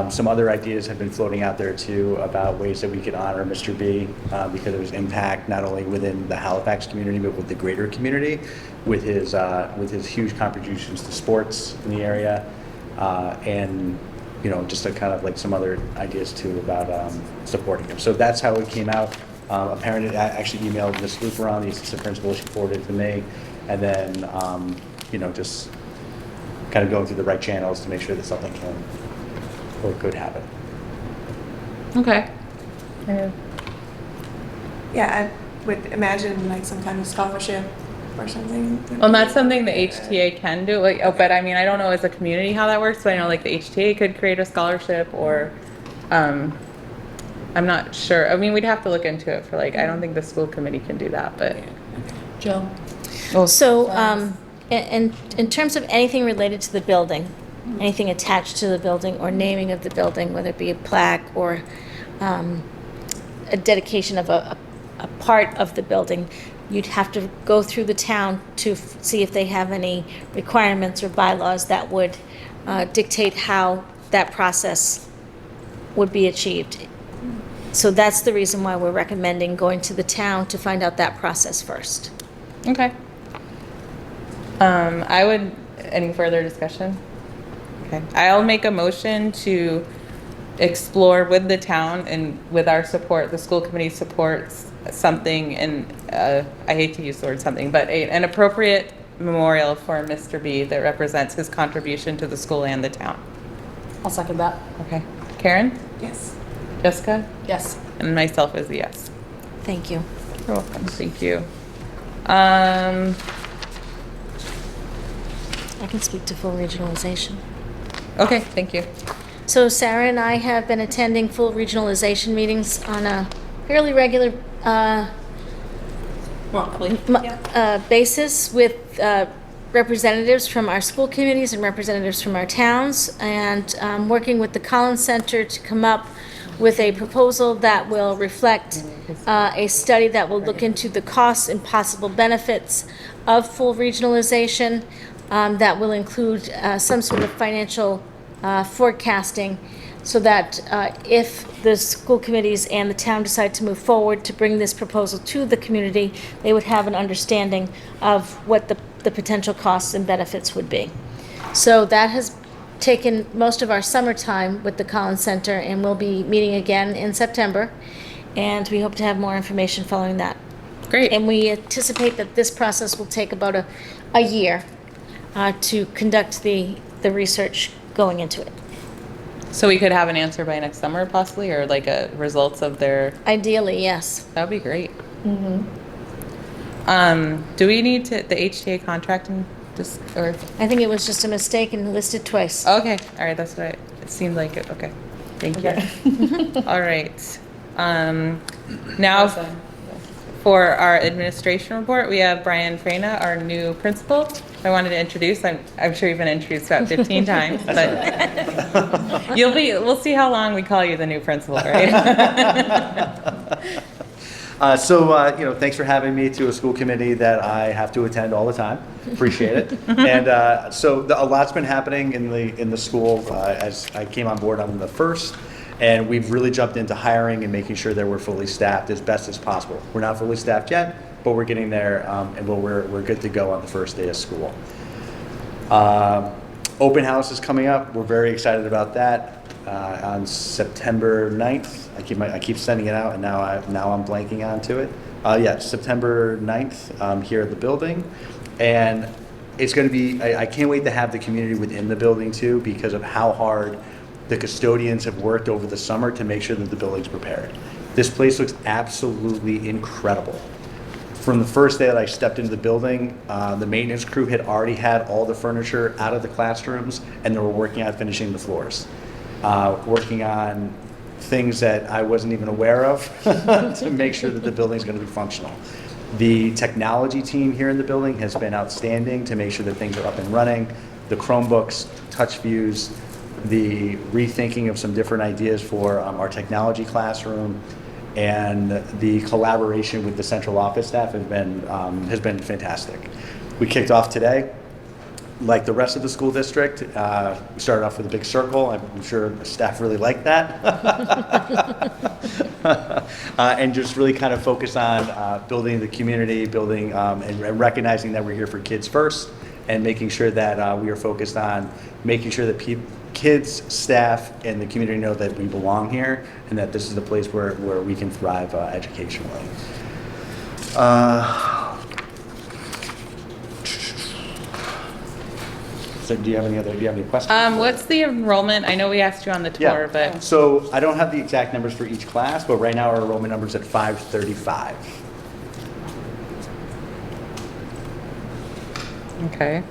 Some other ideas have been floating out there too about ways that we could honor Mr. B because of his impact not only within the Halifax community but with the greater community, with his huge contributions to sports in the area, and just a kind of like some other ideas too about supporting him. So that's how it came out. Apparently, I actually emailed Ms. Luperon, the assistant principal. She forwarded it to me, and then just kind of going through the right channels to make sure that something can or could happen. Okay. Yeah, I would imagine like some kind of scholarship or something. Well, that's something the HTA can do. But I mean, I don't know as a community how that works. But I know like the HTA could create a scholarship, or I'm not sure. I mean, we'd have to look into it for I don't think the school committee can do that. But Jill? So, in terms of anything related to the building, anything attached to the building or naming of the building, whether it be a plaque or a dedication of a part of the building, you'd have to go through the town to see if they have any requirements or bylaws that would dictate how that process would be achieved. So that's the reason why we're recommending going to the town to find out that process first. okay. Any further discussion? Okay. I'll make a motion to explore with the town and with our support, the school committee supports something, and I hate to use the word something, but an appropriate memorial for Mr. B that represents his contribution to the school and the town. I'll second that. Okay. Karen? Yes. Jessica? Yes. And myself is a yes. Thank you. You're welcome. Thank you. I can speak to full regionalization. Okay, thank you. So Sarah and I have been attending full regionalization meetings on a fairly regular basis with representatives from our school committees and representatives from our towns, and working with the Collins Center to come up with a proposal that will reflect a study that will look into the costs and possible benefits of full regionalization, that will include some sort of financial forecasting, so that if the school committees and the town decide to move forward to bring this proposal to the community, they would have an understanding of what the potential costs and benefits would be. So that has taken most of our summertime with the Collins Center, and we'll be meeting again in September, and we hope to have more information following that. Great. And we anticipate that this process will take about a year to conduct the research going into it. So we could have an answer by next summer possibly, or like a results of their, Ideally, yes. that'd be great. Do we need the HTA contract and just, or? I think it was just a mistake and listed twice. Okay, all right, that's what it seemed like it, okay. Thank you. All right. Now for our administration report, we have Brian Freyna, our new principal. I wanted to introduce, I'm sure you've been introduced about 15 times, but we'll see how long we call you the new principal, right? Thanks for having me to a school committee that I have to attend all the time. Appreciate it. And a lot's been happening in the school as I came on board on the 1st, and we've really jumped into hiring and making sure that we're fully staffed as best as possible. We're not fully staffed yet, but we're getting there, and we're good to go on the first day of school. Open house is coming up. We're very excited about that. On September 9th, I keep sending it out, and now I'm blanking onto it. September 9th here at the building, and it's going to be. I can't wait to have the community within the building too, because of how hard the custodians have worked over the summer to make sure that the building's prepared. This place looks absolutely incredible. From the first day that I stepped into the building, the maintenance crew had already had all the furniture out of the classrooms, and they were working on finishing the floors. Working on things that I wasn't even aware of to make sure that the building's going to be functional. The technology team here in the building has been outstanding to make sure that things are up and running. The Chromebooks, touch views, the rethinking of some different ideas for our technology classroom, and the collaboration with the central office staff has been fantastic. We kicked off today. like the rest of the school district, we started off with a big circle. I'm sure the staff really liked that. And just really kind of focus on building the community, building and recognizing that we're here for kids first, and making sure that we are focused on making sure that kids, staff, and the community know that we belong here and that this is the place where we can thrive educationally. So do you have any questions? What's the enrollment? I know we asked you on the tour, but. So I don't have the exact numbers for each class, but right now our enrollment number is at 535. Okay.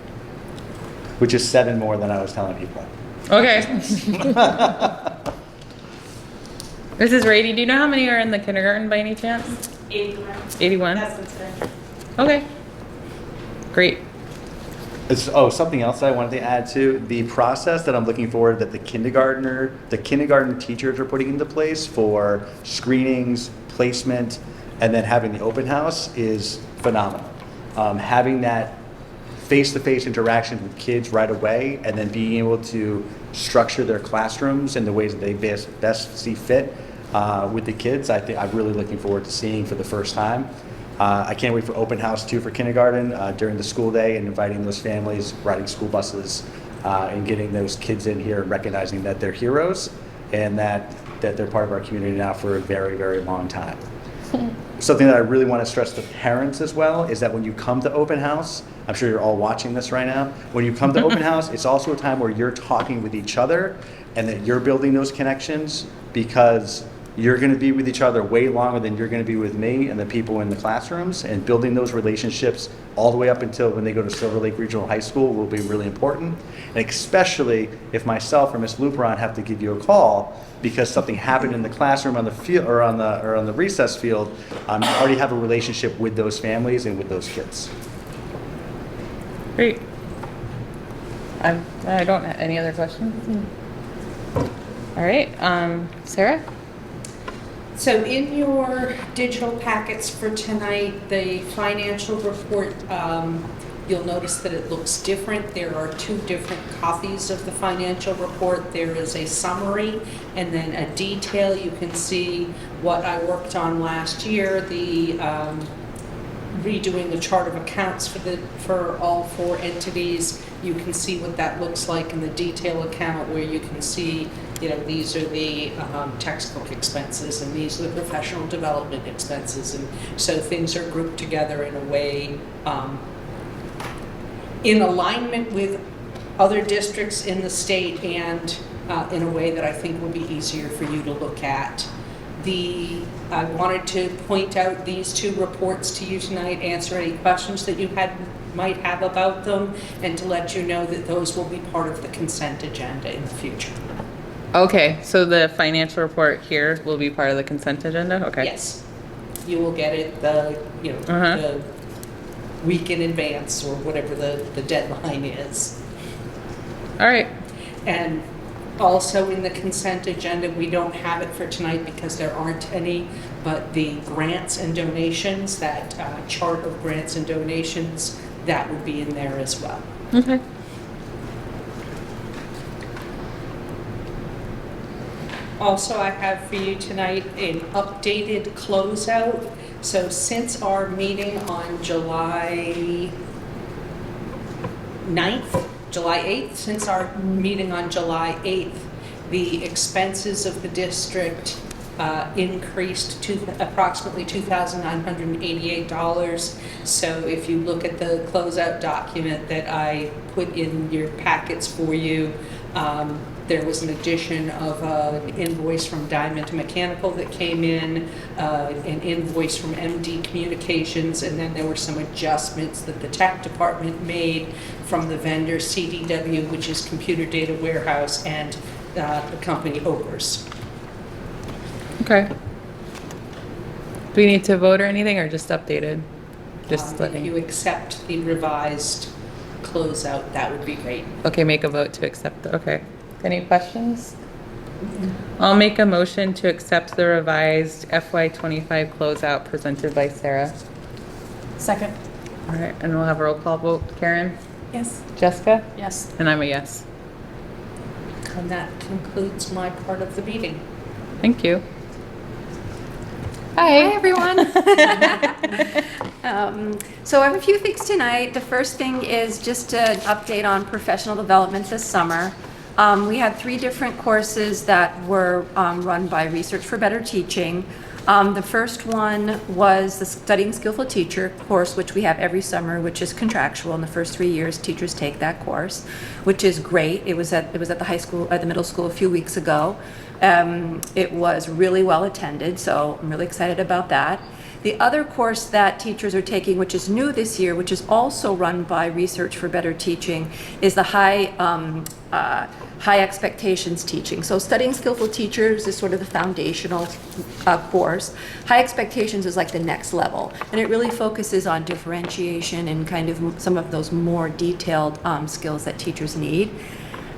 Which is 7 more than I was telling people. Okay. Mrs. Rady, do you know how many are in the kindergarten by any chance? 81. 81? That's today. Okay. Great. Something else I wanted to add to the process that I'm looking forward that the kindergarten teachers are putting into place for screenings, placement, and then having the open house is phenomenal. Having that face-to-face interaction with kids right away, and then being able to structure their classrooms in the ways that they best see fit with the kids, I'm really looking forward to seeing for the first time. I can't wait for open house too for kindergarten during the school day, and inviting those families, riding school buses, and getting those kids in here and recognizing that they're heroes and that they're part of our community now for a very, very long time. Something that I really want to stress to parents as well is that when you come to open house, I'm sure you're all watching this right now, when you come to open house, it's also a time where you're talking with each other and that you're building those connections, because you're going to be with each other way longer than you're going to be with me and the people in the classrooms, and building those relationships all the way up until when they go to Silver Lake Regional High School will be really important. And especially if myself or Miss Luperon have to give you a call because something happened in the classroom on the field or on the recess field, you already have a relationship with those families and with those kids. Great. I don't have any other questions. All right, Sarah? So in your digital packets for tonight, the financial report, you'll notice that it looks different. There are 2 different copies of the financial report. There is a summary and then a detail. You can see what I worked on last year, the redoing the chart of accounts for all 4 entities. You can see what that looks like in the detail account, where you can see, these are the textbook expenses and these are the professional development expenses. And so things are grouped together in a way in alignment with other districts in the state, and in a way that I think will be easier for you to look at. I wanted to point out these 2 reports to you tonight, answer any questions that you might have about them, and to let you know that those will be part of the consent agenda in the future. Okay, so the financial report here will be part of the consent agenda? Okay. Yes. You will get it the week in advance, or whatever the deadline is. All right. And also in the consent agenda, we don't have it for tonight because there aren't any, but the grants and donations, that chart of grants and donations, that would be in there as well. Okay. Also, I have for you tonight an updated closeout. So since our meeting on July 8th, since our meeting on July 8th, the expenses of the district increased to approximately $2,988. So if you look at the closeout document that I put in your packets for you, there was an addition of an invoice from Diamond Mechanical that came in, an invoice from MD Communications, and then there were some adjustments that the tech department made from the vendor CDW, which is Computer Data Warehouse, and the company Opers. Okay. Do we need to vote or anything, or just updated? Just If letting. you accept the revised closeout, that would be great. Okay, make a vote to accept. Okay. Any questions? I'll make a motion to accept the revised FY25 closeout presented by Sarah. Second. All right, and we'll have a roll call vote. Karen? Yes. Jessica? Yes. And I'm a yes. And that concludes my part of the meeting. Thank you. Hi, everyone. So I have a few things tonight. The first thing is just an update on professional development this summer. We had 3 different courses that were run by Research for Better Teaching. The first one was the Studying Skillful Teacher course, which we have every summer, which is contractual. In the first 3 years, teachers take that course, which is great. It was at the high school, at the middle school a few weeks ago. It was really well attended, so I'm really excited about that. The other course that teachers are taking, which is new this year, which is also run by Research for Better Teaching, is the high expectations teaching. So Studying Skillful Teachers is sort of the foundational course. High expectations is like the next level, and it really focuses on differentiation and kind of some of those more detailed skills that teachers need.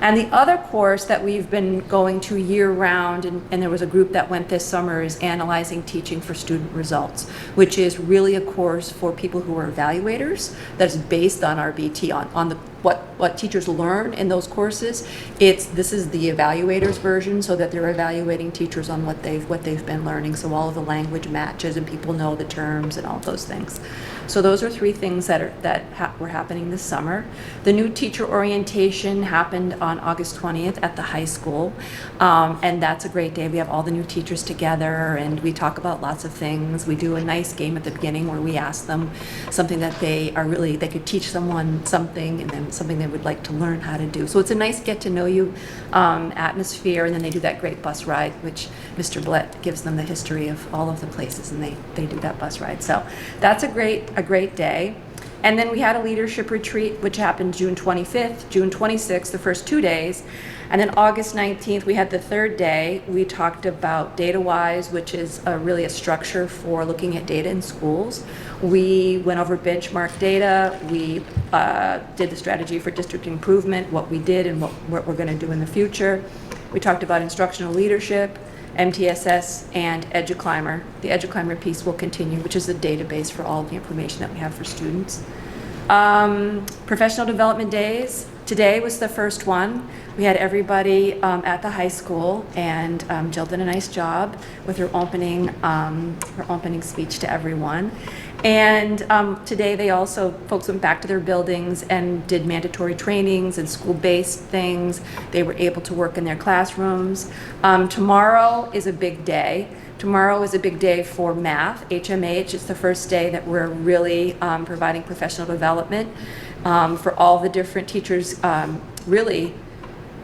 And the other course that we've been going to year-round, and there was a group that went this summer, is Analyzing Teaching for Student Results, which is really a course for people who are evaluators that's based on RBT, on what teachers learn in those courses. This is the evaluators version, so that they're evaluating teachers on what they've been learning, so all of the language matches and people know the terms and all those things. So those are 3 things that were happening this summer. The new teacher orientation happened on August 20th at the high school, and that's a great day. We have all the new teachers together, and we talk about lots of things. We do a nice game at the beginning where we ask them something that they could teach someone something, and then something they would like to learn how to do. So it's a nice get to know you atmosphere, and then they do that great bus ride, which Mr. Blett gives them the history of all of the places, and they do that bus ride. So that's a great day. And then we had a leadership retreat, which happened June 25th, June 26th, the first 2 days. And then August 19th, we had the 3rd day. We talked about DataWise, which is really a structure for looking at data in schools. We went over benchmark data. We did the strategy for district improvement, what we did and what we're going to do in the future. We talked about instructional leadership, MTSS, and EduClimber. The EduClimber piece will continue, which is a database for all of the information that we have for students. Professional development days. Today was the first one. We had everybody at the high school, and Jill did a nice job with her opening speech to everyone. And today folks went back to their buildings and did mandatory trainings and school-based things. They were able to work in their classrooms. Tomorrow is a big day. Tomorrow is a big day for math, HMH. It's the first day that we're really providing professional development for all the different teachers, really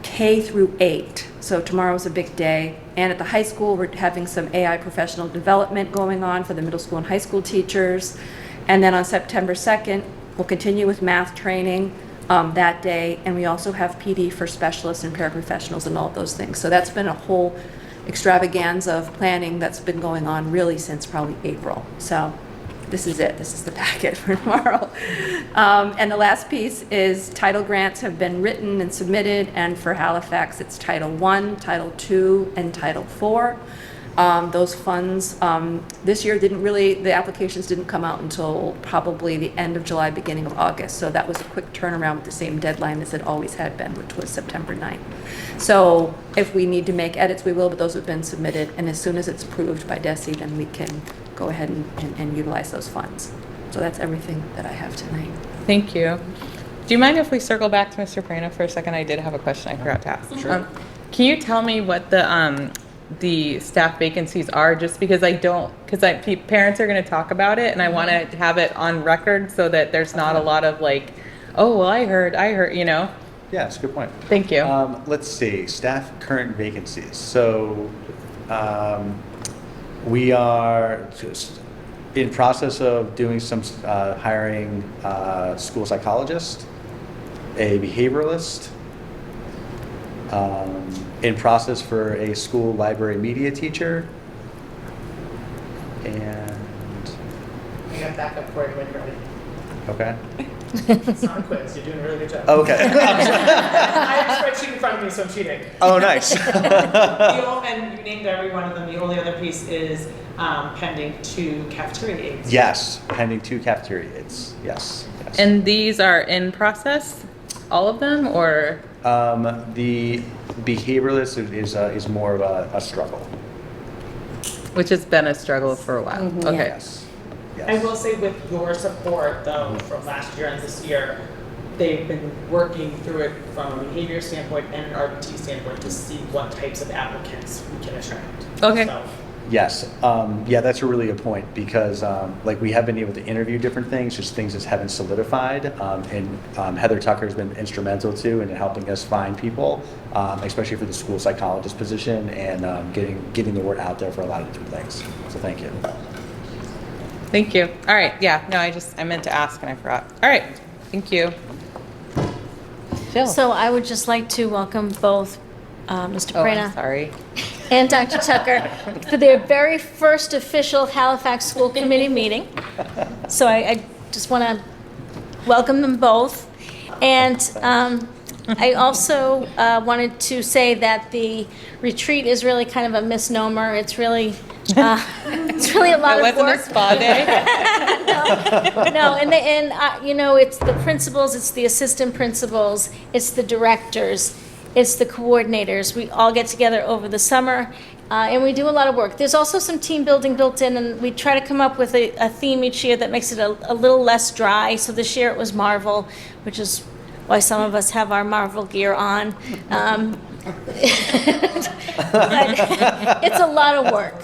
K through 8. So tomorrow's a big day. And at the high school, we're having some AI professional development going on for the middle school and high school teachers. And then on September 2nd, we'll continue with math training that day. And we also have PD for specialists and paraprofessionals and all of those things. So that's been a whole extravaganza of planning that's been going on really since probably April. So this is it. This is the packet for tomorrow. And the last piece is title grants have been written and submitted, and for Halifax, it's Title I, Title II, and Title IV. Those funds this year the applications didn't come out until probably the end of July, beginning of August. So that was a quick turnaround with the same deadline as it always had been, which was September 9th. So if we need to make edits, we will, but those have been submitted. And as soon as it's approved by DESE, then we can go ahead and utilize those funds. So that's everything that I have tonight. Thank you. Do you mind if we circle back to Mr. Prana for a second? I did have a question I forgot to ask. Sure. Can you tell me what the staff vacancies are, just because parents are going to talk about it, and I want to have it on record so that there's not a lot of like, oh, well, I heard, Yeah, that's a good point. Thank you. Let's see, staff current vacancies. So we are just in process of doing some hiring school psychologist, a behavioralist, in process for a school library media teacher, and I got backup for you when you're ready. okay. It's not a quiz. You're doing a really good job. Okay. I have a spreadsheet in front of me, so I'm cheating. Oh, nice. And you named every one of them. The only other piece is pending 2 cafeteria aides. Yes, pending 2 cafeteria aides. Yes. And these are in process, all of them, or? The behavioralist is more of a struggle. Which has been a struggle for a while. Okay. Yes. I will say with your support though, from last year and this year, they've been working through it from a behavior standpoint and an RBT standpoint to see what types of applicants we can attract. Okay. So, Yes. Yeah, that's a really good point because like we have been able to interview different things, just things that haven't solidified. And Heather Tucker has been instrumental too in helping us find people, especially for the school psychologist position and getting the word out there for a lot of different things. So thank you. Thank you. All right. Yeah. No, I meant to ask and I forgot. All right. Thank you. Jill. So I would just like to welcome both Mr. Oh, Prana I'm sorry. and Dr. Tucker for their very first official Halifax School Committee meeting. So I just want to welcome them both. And I also wanted to say that the retreat is really kind of a misnomer. It's really a lot of work. It wasn't a spa day. No, and you know, it's the principals, it's the assistant principals, it's the directors, it's the coordinators. We all get together over the summer, and we do a lot of work. There's also some team building built in, and we try to come up with a theme each year that makes it a little less dry. So this year it was Marvel, which is why some of us have our Marvel gear on. But it's a lot of work.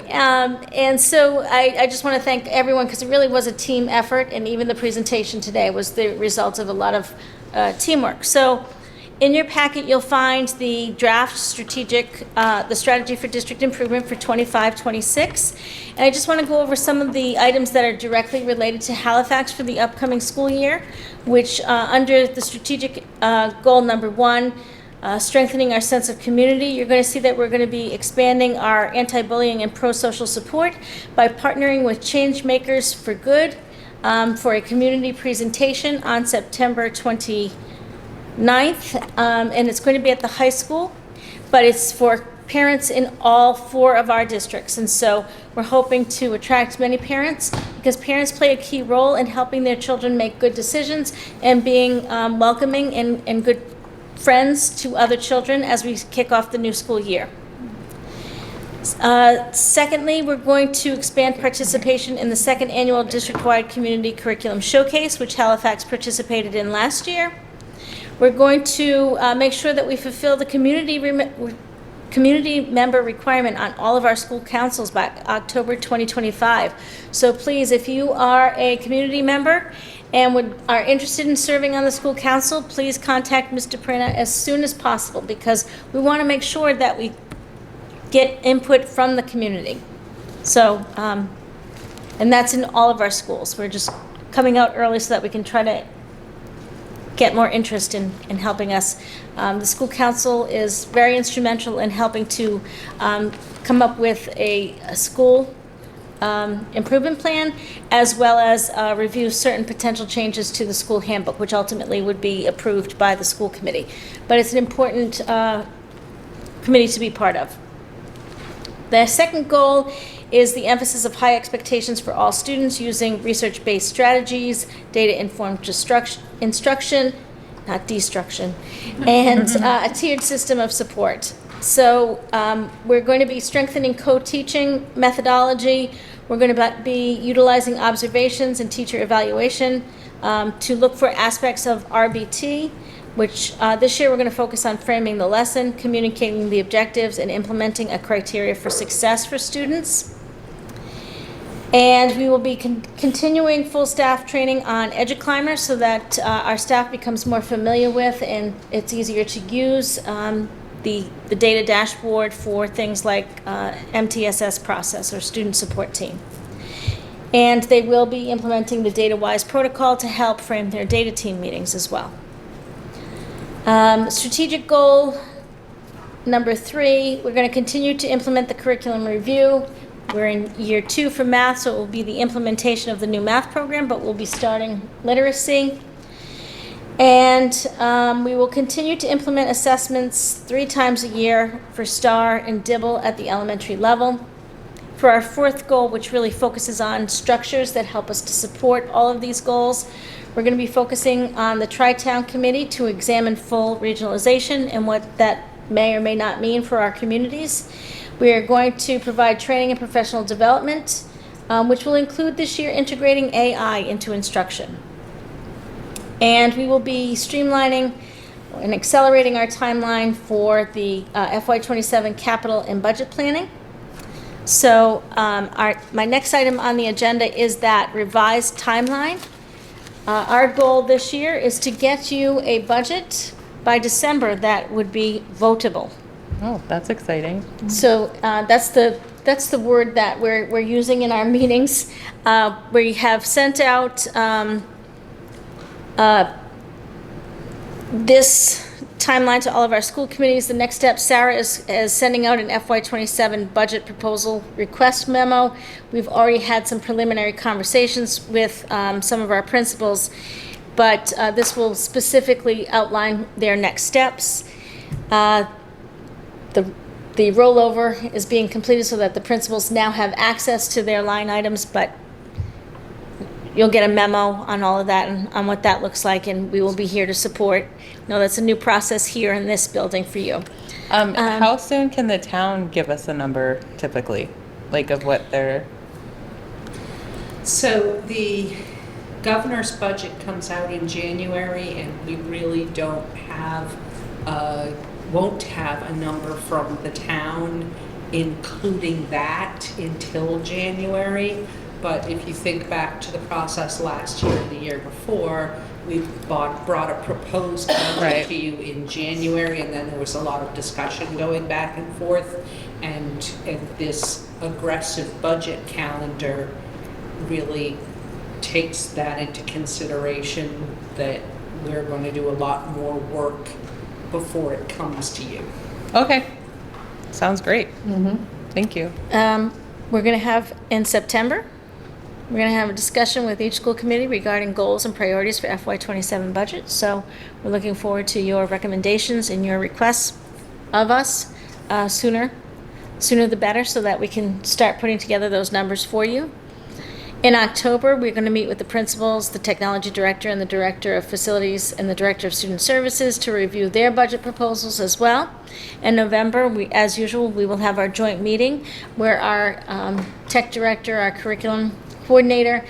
And so I just want to thank everyone because it really was a team effort, and even the presentation today was the result of a lot of teamwork. So in your packet, you'll find the draft the strategy for district improvement for 25-26. And I just want to go over some of the items that are directly related to Halifax for the upcoming school year, which under the strategic goal number 1, strengthening our sense of community, you're going to see that we're going to be expanding our anti-bullying and pro-social support by partnering with Change Makers for Good for a community presentation on September 29th. And it's going to be at the high school, but it's for parents in all 4 of our districts. And so we're hoping to attract many parents because parents play a key role in helping their children make good decisions and being welcoming and good friends to other children as we kick off the new school year. Secondly, we're going to expand participation in the 2nd annual district-wide community curriculum showcase, which Halifax participated in last year. We're going to make sure that we fulfill the community member requirement on all of our school councils by October 2025. So please, if you are a community member and are interested in serving on the school council, please contact Mr. Prana as soon as possible because we want to make sure that we get input from the community. So, and that's in all of our schools. We're just coming out early so that we can try to get more interest in helping us. The school council is very instrumental in helping to come up with a school improvement plan, as well as review certain potential changes to the school handbook, which ultimately would be approved by the school committee. But it's an important committee to be part of. The second goal is the emphasis of high expectations for all students using research-based strategies, data-informed instruction, not destruction, and a tiered system of support. So we're going to be strengthening co-teaching methodology. We're going to be utilizing observations and teacher evaluation to look for aspects of RBT, which this year we're going to focus on framing the lesson, communicating the objectives, and implementing a criteria for success for students. And we will be continuing full staff training on EduClimber so that our staff becomes more familiar with and it's easier to use the data dashboard for things like MTSS process or student support team. And they will be implementing the DataWise protocol to help frame their data team meetings as well. Strategic goal number 3, we're going to continue to implement the curriculum review. We're in year 2 for math, so it will be the implementation of the new math program, but we'll be starting literacy. And we will continue to implement assessments 3 times a year for STAR and DIBBLE at the elementary level. For our 4th goal, which really focuses on structures that help us to support all of these goals, We're going to be focusing on the Tri-Town Committee to examine full regionalization and what that may or may not mean for our communities. We are going to provide training and professional development, which will include this year integrating AI into instruction. And we will be streamlining and accelerating our timeline for the FY27 capital and budget planning. So my next item on the agenda is that revised timeline. Our goal this year is to get you a budget by December that would be votable. Oh, that's exciting. So that's the word that we're using in our meetings. We have sent out this timeline to all of our school committees. The next step, Sarah is sending out an FY27 budget proposal request memo. We've already had some preliminary conversations with some of our principals, but this will specifically outline their next steps. The rollover is being completed so that the principals now have access to their line items, but you'll get a memo on all of that and on what that looks like, and we will be here to support. No, that's a new process here in this building for you. How soon can the town give us a number typically, like of what they're? So the governor's budget comes out in January, and we really don't have, won't have a number from the town, including that, until January. But if you think back to the process last year and the year before, we brought a proposed budget to you in January, and then there was a lot of discussion going back and forth. And this aggressive budget calendar really takes that into consideration, that we're going to do a lot more work before it comes to you. Okay, sounds great. Thank you. We're going to have in September, we're going to have a discussion with each school committee regarding goals and priorities for FY27 budget. So we're looking forward to your recommendations and your requests of us sooner the better, so that we can start putting together those numbers for you. In October, we're going to meet with the principals, the technology director, and the director of facilities, and the director of student services to review their budget proposals as well. In November, as usual, we will have our joint meeting where our tech director, our curriculum coordinator,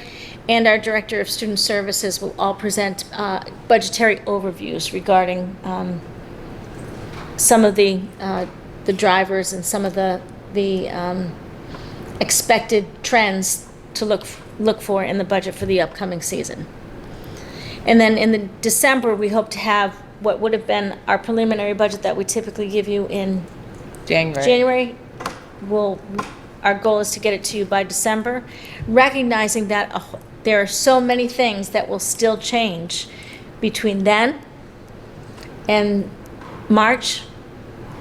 and our director of student services will all present budgetary overviews regarding some of the drivers and some of the expected trends to look for in the budget for the upcoming season. And then in December, we hope to have what would have been our preliminary budget that we typically give you in January. Our goal is to get it to you by December, recognizing that there are so many things that will still change between then and March,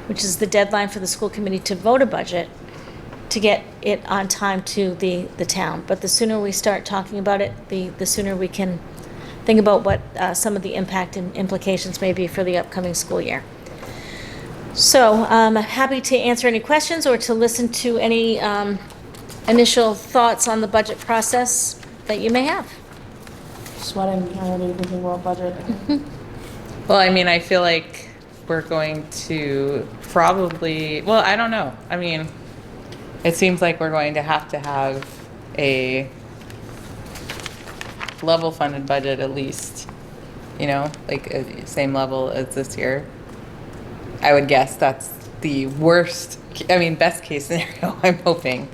which is the deadline for the school committee to vote a budget, to get it on time to the town. But the sooner we start talking about it, the sooner we can think about what some of the impact and implications may be for the upcoming school year. So I'm happy to answer any questions or to listen to any initial thoughts on the budget process that you may have. Sweating already thinking about budget. Well, I mean, I feel like we're going to probably, well, I don't know. I mean, it seems like we're going to have a level funded budget at least, like same level as this year. I would guess that's the worst, best case scenario. I'm hoping,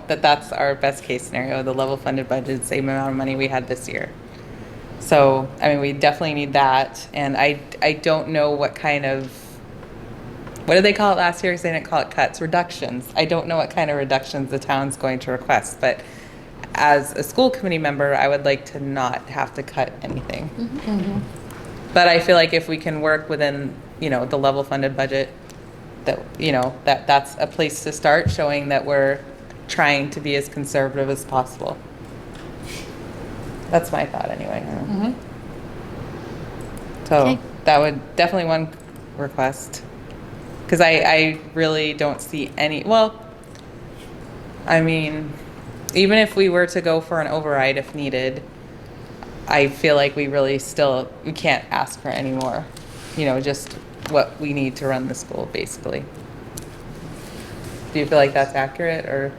that's our best case scenario, the level funded budget, same amount of money we had this year. So, we definitely need that. And I don't know what kind of, what did they call it last year? Because they didn't call it cuts, reductions. I don't know what kind of reductions the town's going to request, but as a school committee member, I would like to not have to cut anything. But I feel like if we can work within, the level funded budget, that, that's a place to start, showing that we're trying to be as conservative as possible. That's my thought anyway. So Okay. that would definitely one request. Because I really don't see any, even if we were to go for an override if needed, I feel like we can't ask for any more, just what we need to run the school, basically. Do you feel like that's accurate, or?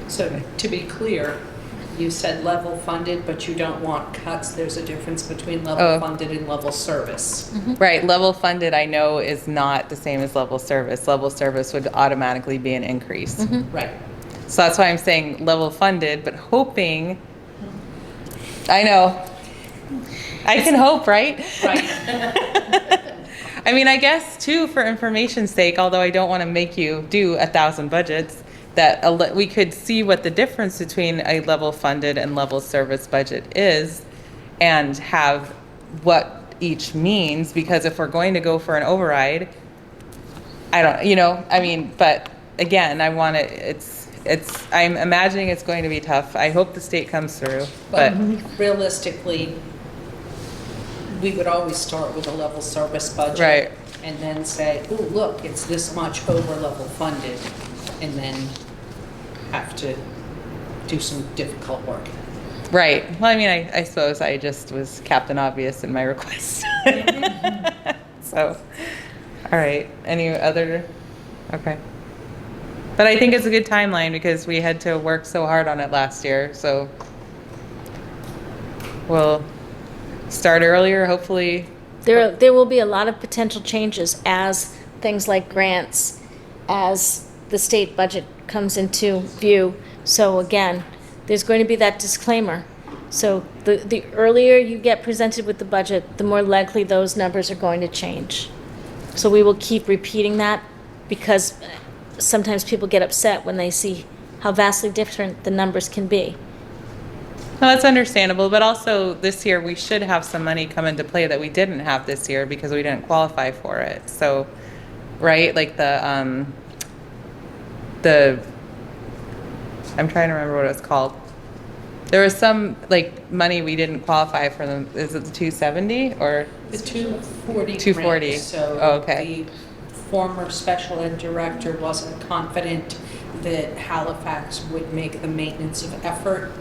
So to be clear, you said level funded, but you don't want cuts. There's a difference between level funded and level service. Right, level funded I know is not the same as level service. Level service would automatically be an increase. Right. So that's why I'm saying level funded, but hoping, I know, I can hope, right? Right. I mean, I guess too, for information's sake, although I don't want to make you do 1,000 budgets, that we could see what the difference between a level funded and level service budget is, and have what each means, because if we're going to go for an override, I don't, but again, I'm imagining it's going to be tough. I hope the state comes through, but realistically, we would always start with a level service budget. Right. And then say, oh, look, it's this much over level funded, and then have to do some difficult work. right. Well, I mean, I suppose I just was Captain Obvious in my request. So, all right. Any other? Okay. But I think it's a good timeline because we had to work so hard on it last year. So we'll start earlier, hopefully. There will be a lot of potential changes as things like grants, as the state budget comes into view. So again, there's going to be that disclaimer. So the earlier you get presented with the budget, the more likely those numbers are going to change. So we will keep repeating that because sometimes people get upset when they see how vastly different the numbers can be. No, that's understandable, but also this year we should have some money come into play that we didn't have this year because we didn't qualify for it. So, right, like I'm trying to remember what it was called. There was some money we didn't qualify for them. Is it the 270 or the 240? 240. Grant. So okay. The former special ed director wasn't confident that Halifax would make the maintenance of effort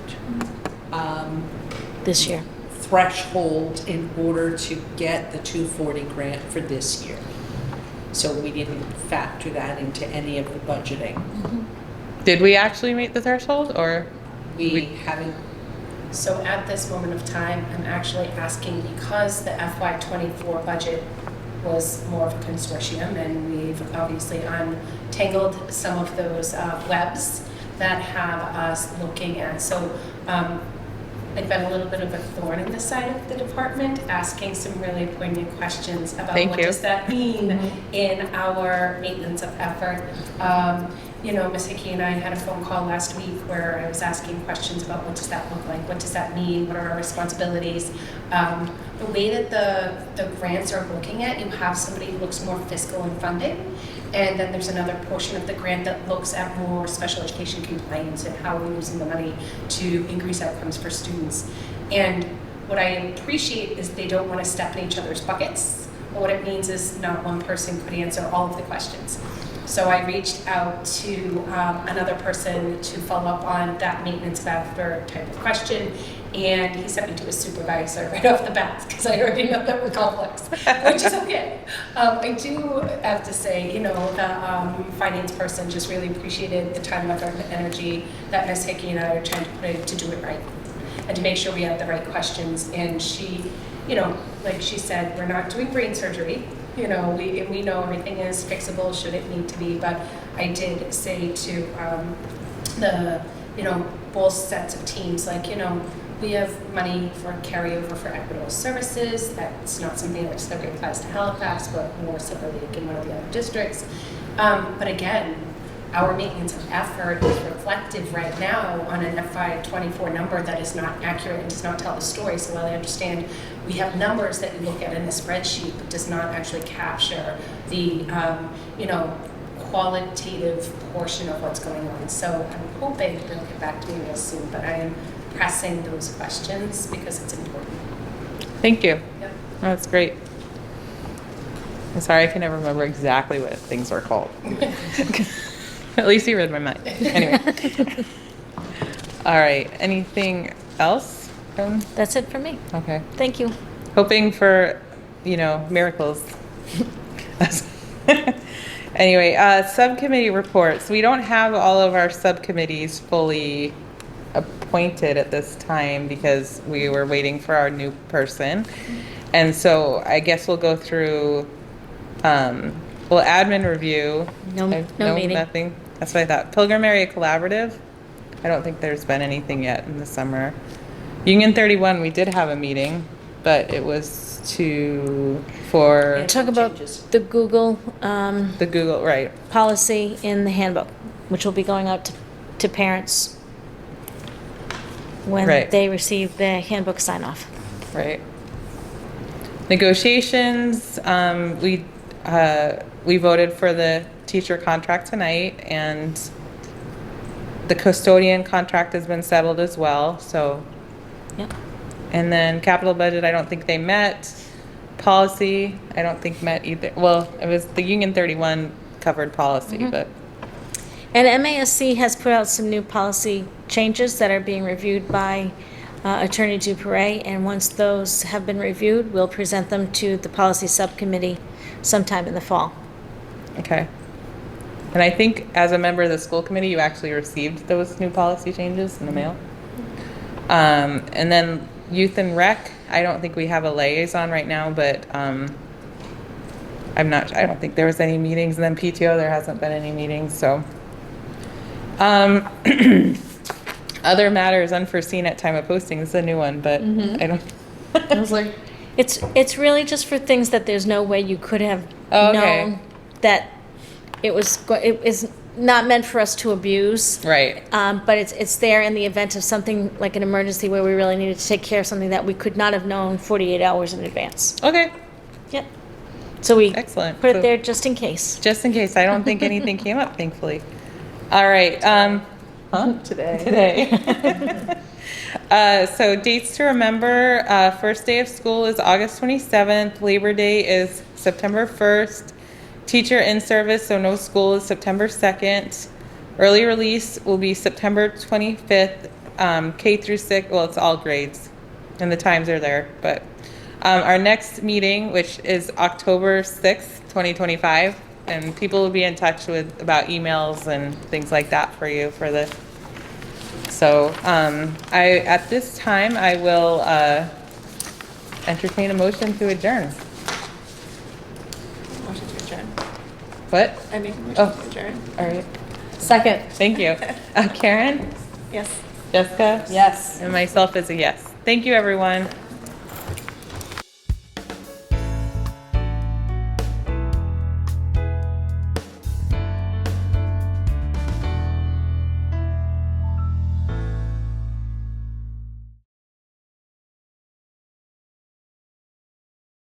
this year threshold in order to get the 240 grant for this year. So we didn't factor that into any of the budgeting. Did we actually meet the threshold, or we haven't? So at this moment of time, I'm actually asking because the FY24 budget was more of a consortium, and we've obviously untangled some of those webs that have us looking at. So I've been a little bit of a thorn in the side of the department, asking some really poignant questions about does that mean in our maintenance of effort. Ms. Hickey and I had a phone call last week where I was asking questions about what does that look like, what does that mean, what are our responsibilities. The way that the grants are looking at, you have somebody who looks more fiscal and funding, and then there's another portion of the grant that looks at more special education compliance and how we're using the money to increase outcomes for students. And what I appreciate is they don't want to step in each other's buckets, but what it means is not one person could answer all of the questions. So I reached out to another person to follow up on that maintenance of effort type of question, and he sent me to a supervisor right off the bat because I already know that we're complex, which is okay. I do have to say, the finance person just really appreciated the time, effort, and energy that Ms. Hickey and I are trying to put in to do it right and to make sure we have the right questions. And she, like she said, we're not doing brain surgery. We know everything is fixable should it need to be, but I did say to both sets of teams, we have money for carryover for equitable services. That's not something that necessarily applies to Halifax, but more so in one of the other districts. But again, our maintenance of effort is reflective right now on an FY24 number that is not accurate and does not tell the story. So while I understand we have numbers that you look at in a spreadsheet, but does not actually capture the qualitative portion of what's going on. So I'm hoping they'll get back to me real soon, but I am pressing those questions because it's important. Thank you. Yep. Oh, that's great. I'm sorry, I can never remember exactly what things are called. At least you read my mind. Anyway. All right. Anything else? That's it for me. Okay. Thank you. Hoping for, miracles. Anyway, subcommittee reports. We don't have all of our subcommittees fully appointed at this time because we were waiting for our new person. And so I guess we'll go through, admin review. No meeting. Nothing. That's what I thought. Pilgrim Area Collaborative. I don't think there's been anything yet in the summer. Union 31, we did have a meeting, but it was for Talk about the Google right policy in the handbook, which will be going out to parents when Right. they receive the handbook sign off. Right. Negotiations. We voted for the teacher contract tonight, and the custodian contract has been settled as well. So. Yep. And then capital budget, I don't think they met. Policy, I don't think met either. Well, it was the Union 31 covered policy, but. And MASC has put out some new policy changes that are being reviewed by Attorney Duperret, and once those have been reviewed, we'll present them to the policy subcommittee sometime in the fall. Okay. And I think as a member of the school committee, you actually received those new policy changes in the mail. And then Youth and Rec, I don't think we have a liaison right now, but I don't think there was any meetings. And then PTO, there hasn't been any meetings, so. Other matters unforeseen at time of posting, this is a new one, but I don't. I was like, It's really just for things that there's no way you could have known that it is not meant for us to abuse. Right. But it's there in the event of something like an emergency where we really needed to take care of something that we could not have known 48 hours in advance. Okay. Yep. So we Excellent. put it So- there just in case. Just in case. I don't think anything came up, thankfully. All right. Today. So dates to remember, first day of school is August 27th. Labor Day is September 1st. Teacher in service, so no school, is September 2nd. Early release will be September 25th. K through 6, well, it's all grades, and the times are there. But our next meeting, which is October 6th, 2025, and people will be in touch with about emails and things like that for you for the. So at this time, I will entertain a motion to adjourn. motion to adjourn. What? I make a motion Oh. to adjourn. All right. Second. Thank you. Karen? Yes. Jessica? Yes. And myself is a yes. Thank you, everyone.